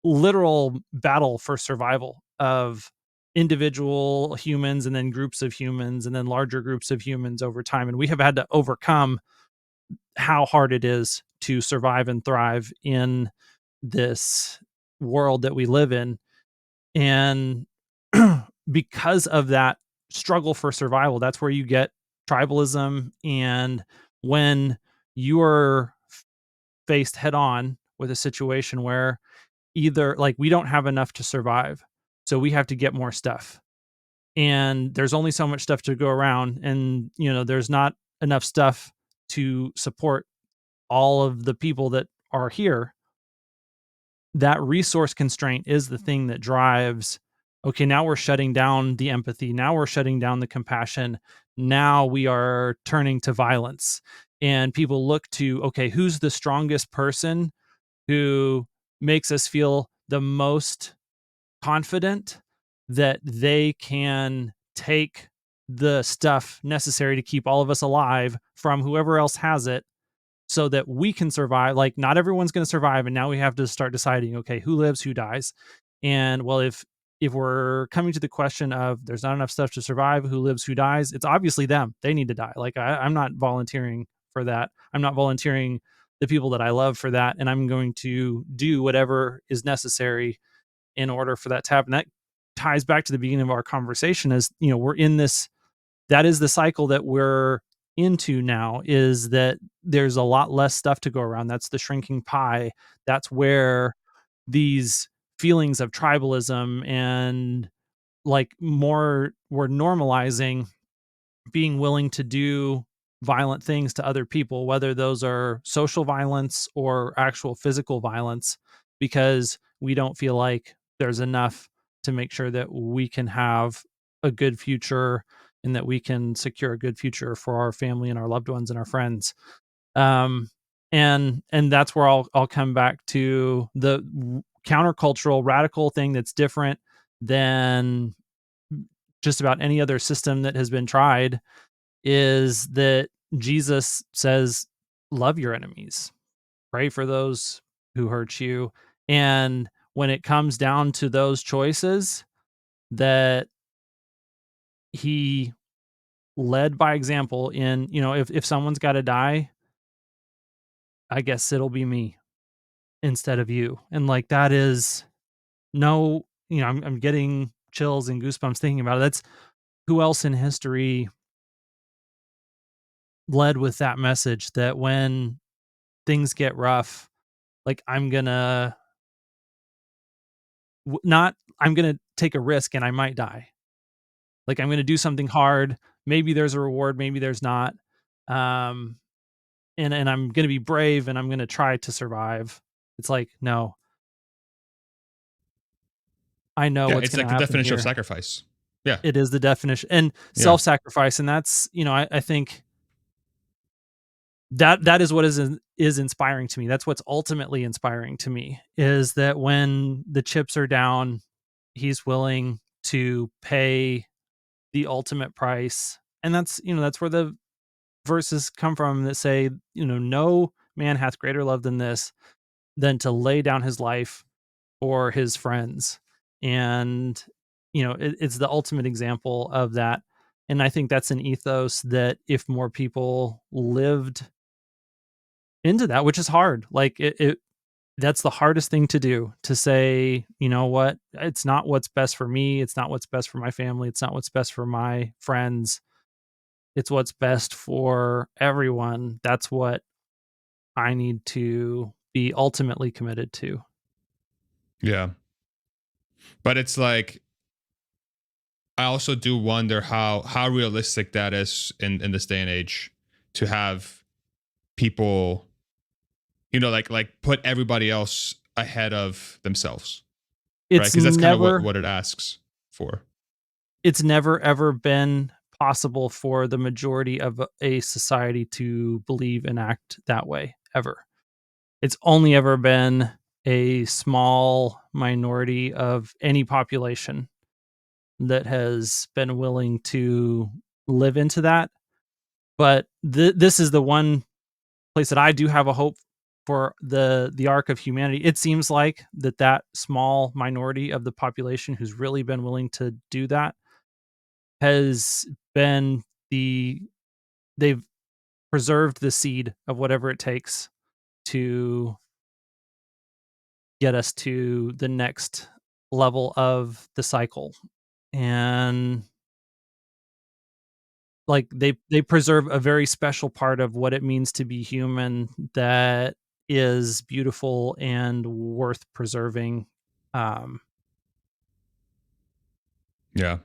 literal battle for survival of individual humans and then groups of humans and then larger groups of humans over time, and we have had to overcome how hard it is to survive and thrive in this world that we live in. And because of that struggle for survival, that's where you get tribalism. And when you are faced head on with a situation where either like we don't have enough to survive, so we have to get more stuff. And there's only so much stuff to go around, and there's not enough stuff to support all of the people that are here. That resource constraint is the thing that drives, okay, now we're shutting down the empathy, now we're shutting down the compassion, now we are turning to violence. And people look to, okay, who's the strongest person who makes us feel the most confident that they can take the stuff necessary to keep all of us alive from whoever else has it, so that we can survive. Like, not everyone's going to survive, and now we have to start deciding, okay, who lives, who dies. And well, if we're coming to the question of there's not enough stuff to survive, who lives, who dies, it's obviously them. They need to die. Like, I'm not volunteering for that. I'm not volunteering the people that I love for that, and I'm going to do whatever is necessary in order for that to happen. That ties back to the beginning of our conversation, as we're in this, that is the cycle that we're into now, is that there's a lot less stuff to go around. That's the shrinking pie. That's where these feelings of tribalism and like more, we're normalizing being willing to do violent things to other people, whether those are social violence or actual physical violence, because we don't feel like there's enough to make sure that we can have a good future and that we can secure a good future for our family and our loved ones and our friends. Um, and that's where I'll come back to the countercultural radical thing that's different than just about any other system that has been tried, is that Jesus says, love your enemies, pray for those who hurt you. And when it comes down to those choices, that he led by example in, if someone's got to die, I guess it'll be me instead of you. And like, that is no, I'm getting chills and goosebumps thinking about it. That's who else in history led with that message, that when things get rough, like not I'm gonna take a risk and I might die. Like, I'm gonna do something hard. Maybe there's a reward, maybe there's not. Um, and I'm gonna be brave and I'm gonna try to survive. It's like, no, I know Yeah, what's it's gonna like the happen definition of here. sacrifice. Yeah, It is the definition, and yeah, self-sacrifice, and that's, I think that is what is inspiring to me. That's what's ultimately inspiring to me, is that when the chips are down, he's willing to pay the ultimate price. And that's where the verses come from that say, no man hath greater love than this, than to lay down his life for his friends. And it's the ultimate example of that. And I think that's an ethos that if more people lived into that, which is hard, like it that's the hardest thing to do, to say, you know what, it's not what's best for me, it's not what's best for my family, it's not what's best for my friends, it's what's best for everyone. That's what I need to be ultimately committed to. Yeah. But it's like, I also do wonder how realistic that is in this day and age, to have people, like put everybody else ahead of themselves, right? It's Because that's kind of what never what it asks for. it's never ever been possible for the majority of a society to believe and act that way, ever. It's only ever been a small minority of any population that has been willing to live into that. But this is the one place that I do have a hope for the arc of humanity. It seems like that small minority of the population who's really been willing to do that has been the they've preserved the seed of whatever it takes to get us to the next level of the cycle. And like they preserve a very special part of what it means to be human that is beautiful and worth preserving. Um, Yeah.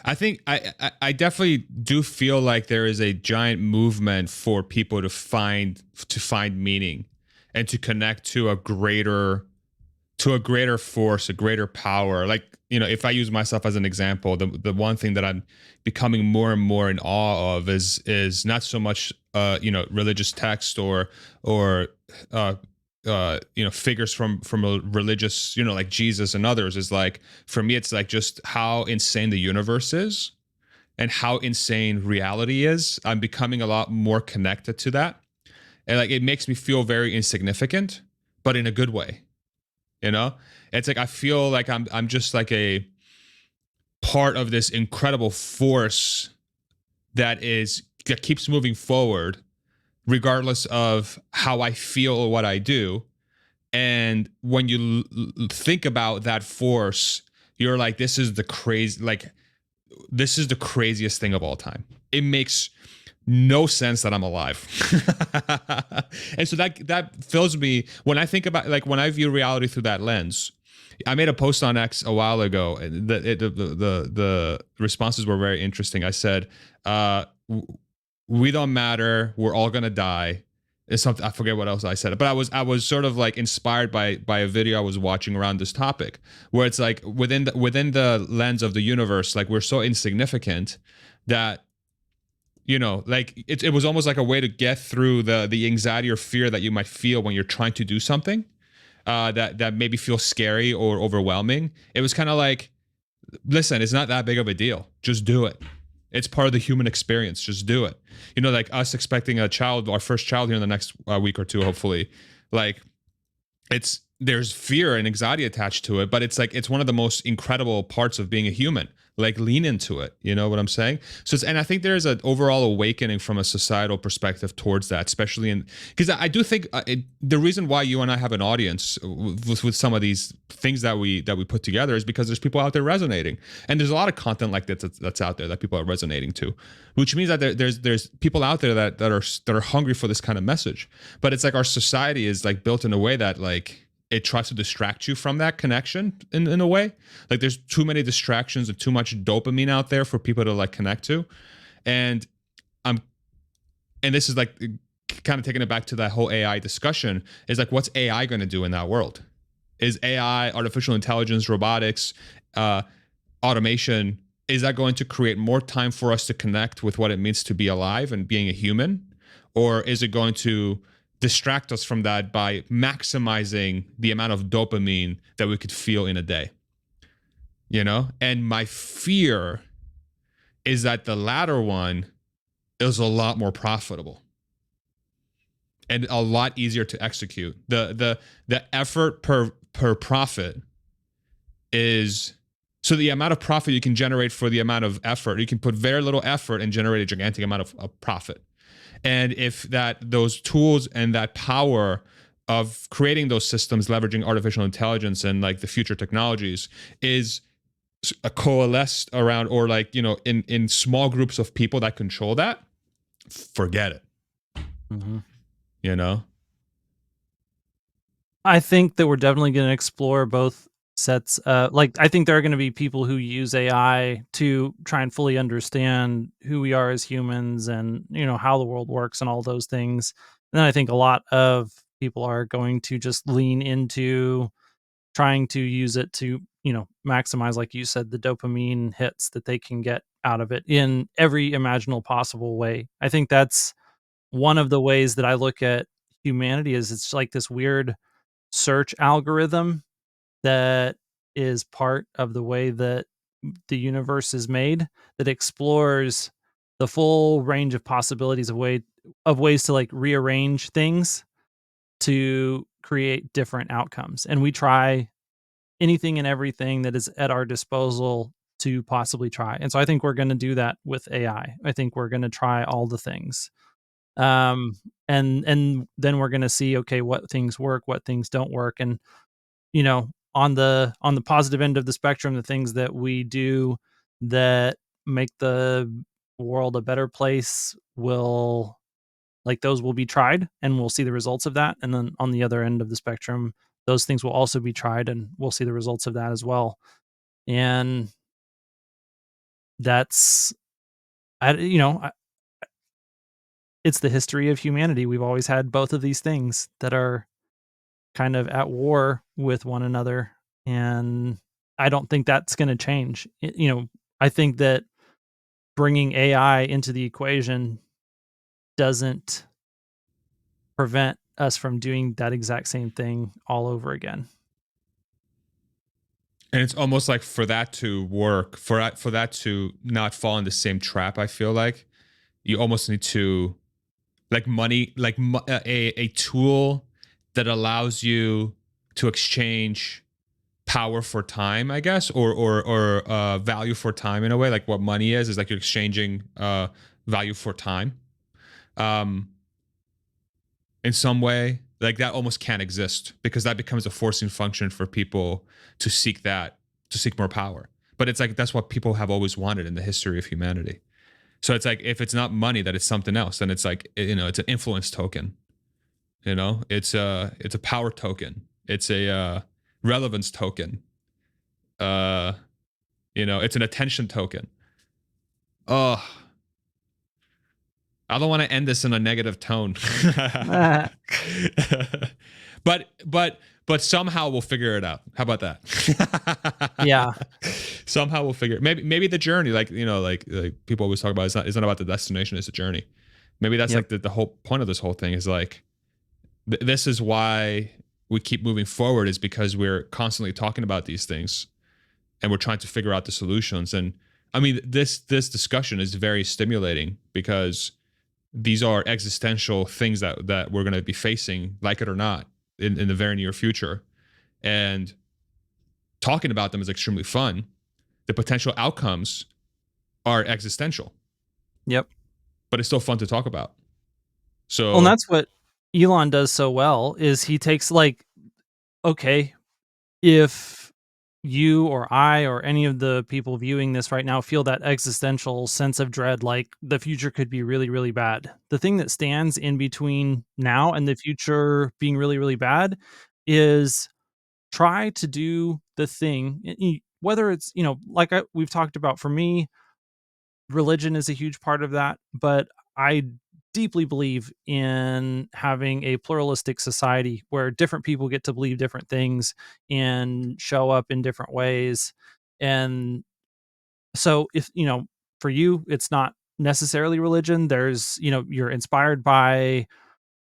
I think I definitely do feel like there is a giant movement for people to find meaning, and to connect to a greater force, a greater power. Like, if I use myself as an example, the one thing that I'm becoming more and more in awe of is not so much religious text, or uh figures from a religious, like Jesus and others. Is like, for me, it's like just how insane the universe is, and how insane reality is. I'm becoming a lot more connected to that, and like, it makes me feel very insignificant, but in a good way. you know it's like, I feel like I'm just like a part of this incredible force that keeps moving forward, regardless of how I feel or what I do. And when you think about that force, you're like, this is the craziest thing of all time. It makes no sense that I'm alive. And so that fills me when I think about, like, when I view reality through that lens. I made a post on X a while ago, and the responses were very interesting. I said, "We don't matter. We're all gonna die." It's something, I forget what else I said, but I was sort of like inspired by a video I was watching around this topic, where it's like, within the lens of the universe, like, we're so insignificant that, like, it was almost like a way to get through the anxiety or fear that you might feel when you're trying to do something, that maybe feels scary or overwhelming. It was kind of like, listen, it's not that big of a deal. Just do it. It's part of the human experience. Just do it. Like us expecting our first child here in the next week or two, hopefully. Like, there's fear and anxiety attached to it, but it's like, it's one of the most incredible parts of being a human. Like, lean into it. You know what I'm saying? And I think there's an overall awakening from a societal perspective towards that, especially because I do think the reason why you and I have an audience with some of these things that we put together is because there's people out there resonating, and there's a lot of content like that's out there that people are resonating to, which means that there's people out there that are hungry for this kind of message. But it's like, our society is like built in a way that, like, it tries to distract you from that connection in a way. Like, there's too many distractions and too much dopamine out there for people to, like, connect to. And I'm and this is like kind of taking it back to that whole AI discussion, is like, what's AI going to do in that world? Is AI, artificial intelligence, robotics, automation, is that going to create more time for us to connect with what it means to be alive and being a human? Or is it going to distract us from that by maximizing the amount of dopamine that we could feel in a day? And my fear is that the latter one is a lot more profitable and a lot easier to execute. The effort per profit is So the amount of profit you can generate for the amount of effort, you can put very little effort and generate a gigantic amount of profit. And if those tools and that power of creating those systems, leveraging artificial intelligence and like the future technologies, is coalesced around, or like, in small groups of people that control that, forget it. Mhm. You know? I think that we're definitely gonna explore both sets, like, I think there are gonna be people who use AI to try and fully understand who we are as humans and, how the world works and all those things. And then I think a lot of people are going to just lean into trying to use it to, maximize, like you said, the dopamine hits that they can get out of it in every imaginable possible way. I think that's one of the ways that I look at humanity is it's like this weird search algorithm that is part of the way that the universe is made, that explores the full range of possibilities of ways to like rearrange things to create different outcomes. And we try anything and everything that is at our disposal to possibly try. And so I think we're going to do that with AI. I think we're going to try all the things. Um and then we're going to see, okay, what things work, what things don't work. And on the positive end of the spectrum, the things that we do that make the world a better place will, like, those will be tried and we'll see the results of that. And then on the other end of the spectrum, those things will also be tried and we'll see the results of that as well. And that's I you know, I, it's the history of humanity. We've always had both of these things that are kind of at war with one another, and I don't think that's going to change. I think that bringing AI into the equation doesn't prevent us from doing that exact same thing all over again. And it's almost like, for that to work, for that to not fall in the same trap, I feel like you almost need to, like, money, like a tool that allows you to exchange power for time, I guess, or value for time, in a way. Like what money is like you're exchanging value for time. Um, in some way, like that almost can't exist, because that becomes a forcing function for people to seek more power. But it's like that's what people have always wanted in the history of humanity. So it's like, if it's not money, that it's something else. Then it's like, it's an influence token. It's a power token. It's a relevance token. Uh, it's an attention token. Oh, I don't want to end this in a negative tone. Ah, but somehow we'll figure it out. How about that? yeah. Somehow we'll figure it. Maybe the journey, like, like people always talk about, it's not about the destination, it's a journey. Maybe that's Yep. like the whole point of this whole thing, is like, this is why we keep moving forward, is because we're constantly talking about these things and we're trying to figure out the solutions. And I mean, this discussion is very stimulating, because these are existential things that we're going to be facing, like it or not, in the very near future. And talking about them is extremely fun. The potential outcomes are existential, Yep. but it's still fun to talk about. Well, and So that's what Elon does so well is he takes, like, okay, if you or I or any of the people viewing this right now feel that existential sense of dread, like the future could be really, really bad. The thing that stands in between now and the future being really, really bad is try to do the thing, whether it's, like we've talked about, for me, religion is a huge part of that, but I deeply believe in having a pluralistic society where different people get to believe different things and show up in different ways. And so if, for you it's not necessarily religion, there's, you're inspired by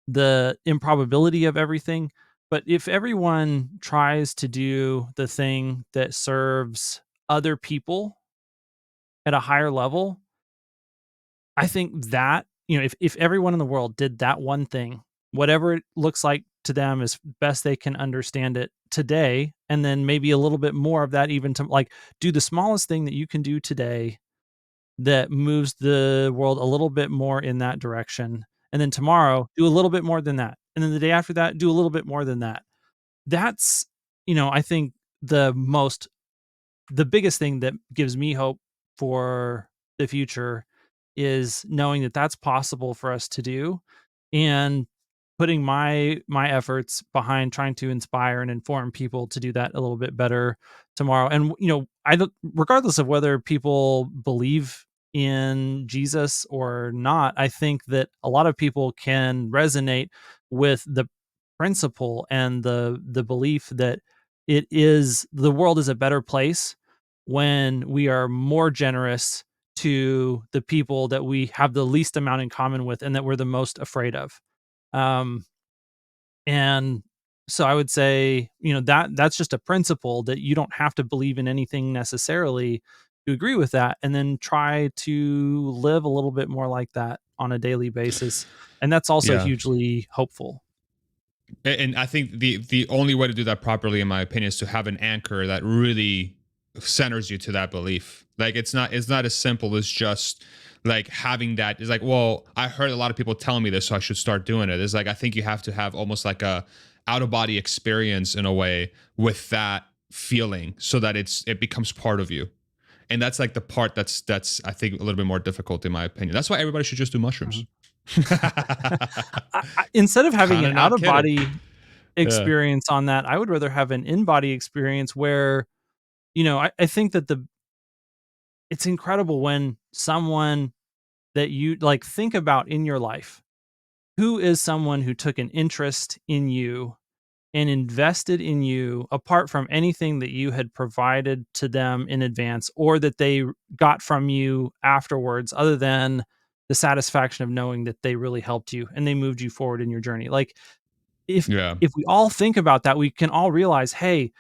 the improbability of everything, but if everyone tries to do the thing that serves other people at a higher level, I think that, if everyone in the world did that one thing, whatever it looks like to them as best they can understand it, today, and then maybe a little bit more of that even to like do the smallest thing that you can do today that moves the world a little bit more in that direction. And then tomorrow, do a little bit more than that. And then the day after that, do a little bit more than that. That's, I think the most the biggest thing that gives me hope for the future is knowing that that's possible for us to do, and putting my efforts behind trying to inspire and inform people to do that a little bit better tomorrow. And I don't, regardless of whether people believe in Jesus or not, I think that a lot of people can resonate with the principle and the belief that the world is a better place when we are more generous to the people that we have the least amount in common with and that we're the most afraid of. Um, and so I would say, that's just a principle that you don't have to believe in anything necessarily to agree with that, and then try to live a little bit more like that on a daily basis. And that's also Yeah. hugely hopeful. And I think the only way to do that properly, in my opinion, is to have an anchor that really centers you to that belief. Like it's not as simple as just like having that. It's like, well, I heard a lot of people telling me this, so I should start doing it. It's like I think you have to have almost like a out of body experience in a way with that feeling, so that it becomes part of you. And that's like the part that's I think a little bit more difficult in my opinion. That's why everybody should just do mushrooms. Mhm. Instead of having Kind an of out not of kidding. body Yeah. experience on that, I would rather have an in body experience where, I think that it's incredible when someone that you like think about in your life, who is someone who took an interest in you and invested in you apart from anything that you had provided to them in advance or that they got from you afterwards, other than the satisfaction of knowing that they really helped you and they moved you forward in your journey. Like if Yeah. if we all think about that, we can all realize, hey,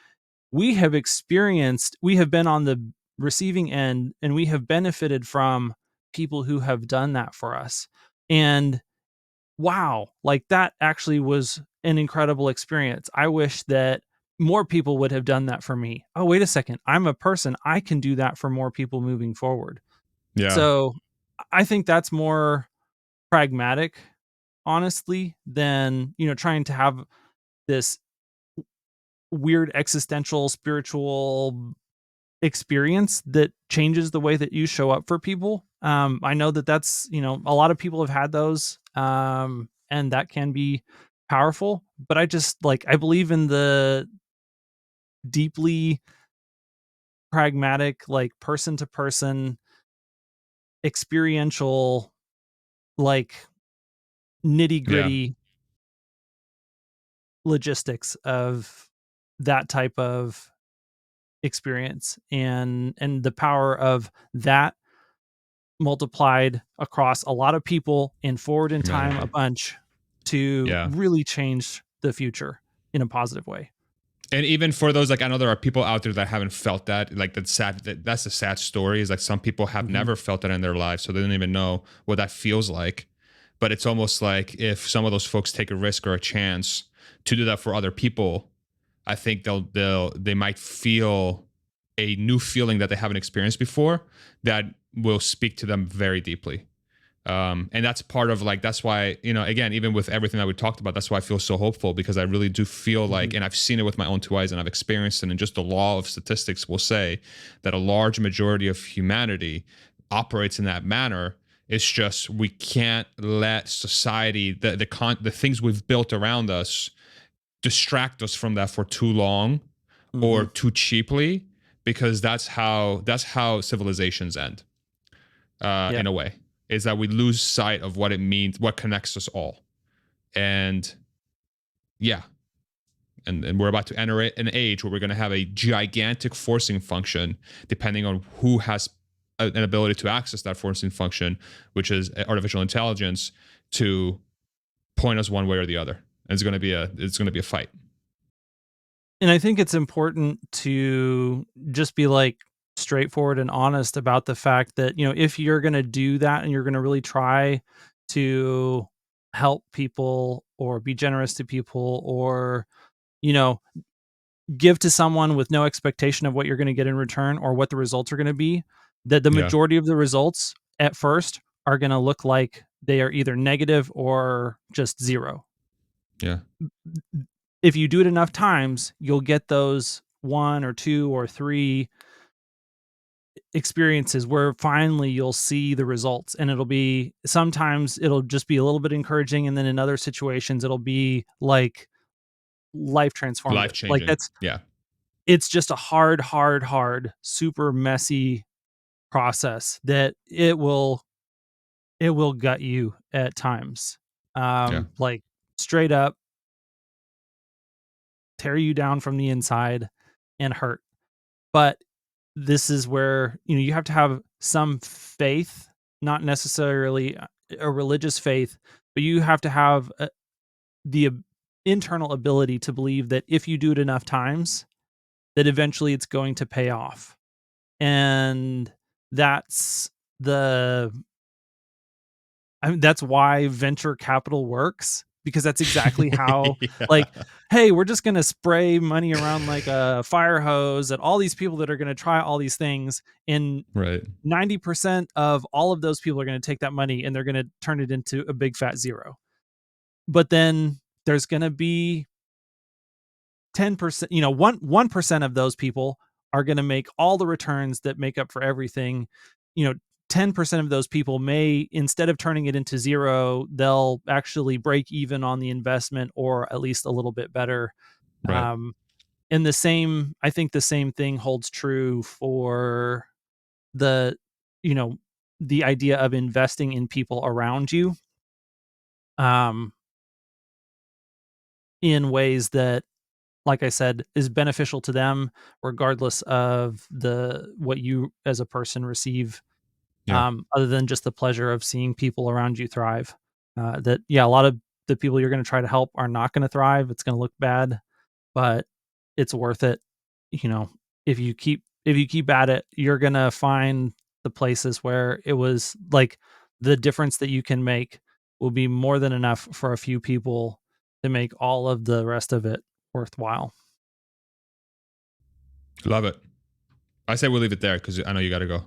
we have been on the receiving end and we have benefited from people who have done that for us. And wow, like that actually was an incredible experience. I wish that more people would have done that for me. Oh, wait a second. I'm a person. I can do that for more people moving forward. Yeah. So I think that's more pragmatic, honestly, than, trying to have this weird existential spiritual experience that changes the way that you show up for people. I know that that's, a lot of people have had those, and that can be powerful. But I just like I believe in the deeply pragmatic, like person to person, experiential, like nitty Yeah. gritty logistics of that type of experience, and the power of that multiplied across a lot of people and forward in time a Humanity. bunch to Yeah. really change the future in a positive way. And even for those, like, I know there are people out there that haven't felt that. Like, that's the sad story, is like some people have Mhm, never felt that in their lives, so they don't even know what that feels like. But it's almost like if some of those folks take a risk or a chance to do that for other people, I think they might feel a new feeling that they haven't experienced before, that will speak to them very deeply. And that's part of, like, that's why, again, even with everything that we talked about, that's why I feel so hopeful, because I really do feel like, mhm, and I've seen it with my own two eyes and I've experienced it, and just the law of statistics will say that a large majority of humanity operates in that manner. It's just we can't let society, the things we've built around us, distract us from that for too long or mhm. too cheaply, because that's how civilizations end, Yeah. in a way, is that we lose sight of what it means, what connects us all. And yeah, and we're about to enter an age where we're going to have a gigantic forcing function, depending on who has an ability to access that forcing function, which is artificial intelligence, to point us one way or the other. And it's going to be a fight. And I think it's important to just be like straightforward and honest about the fact that, if you're going to do that and you're going to really try to help people or be generous to people or, you know, give to someone with no expectation of what you're going to get in return or what the results are going to be, that the Yeah. majority of the results at first are going to look like they are either negative or just zero. Yeah. If you do it enough times, you'll get those 1 or 2 or 3 experiences where finally you'll see the results, and sometimes it'll just be a little bit encouraging, and then in other situations it'll be like life Life transformative. Like changing. Yeah. it's just a hard, super messy process that it will gut you at times. Yeah. Like straight up tear you down from the inside and hurt. But this is where, you have to have some faith, not necessarily a religious faith, but you have to have internal ability to believe that if you do it enough times, that eventually it's going to pay off. And that's the that's why venture capital works, because that's exactly how, Yeah. like, hey, we're just going to spray money around like a fire hose at all these people that are going to try all these things, and Right. 90% of all of those people are going to take that money and they're going to turn it into a big fat zero. But then there's going to be 10%, 1% of those people are going to make all the returns that make up for everything. 10% of those people may, instead of turning it into zero, they'll actually break even on the investment, or at least a little bit better. Right. um I think the same thing holds true for the you know the idea of investing in people around you, um in ways that, like I said, is beneficial to them regardless of the what you as a person receive, Yeah. other than just the pleasure of seeing people around you thrive. That Yeah, a lot of the people you're going to try to help are not going to thrive. It's going to look bad, but it's worth it. You know, if you keep at it, you're going to find the places where it was like the difference that you can make will be more than enough for a few people to make all of the rest of it worthwhile. Love it. I say we'll leave it there because I know you got to go.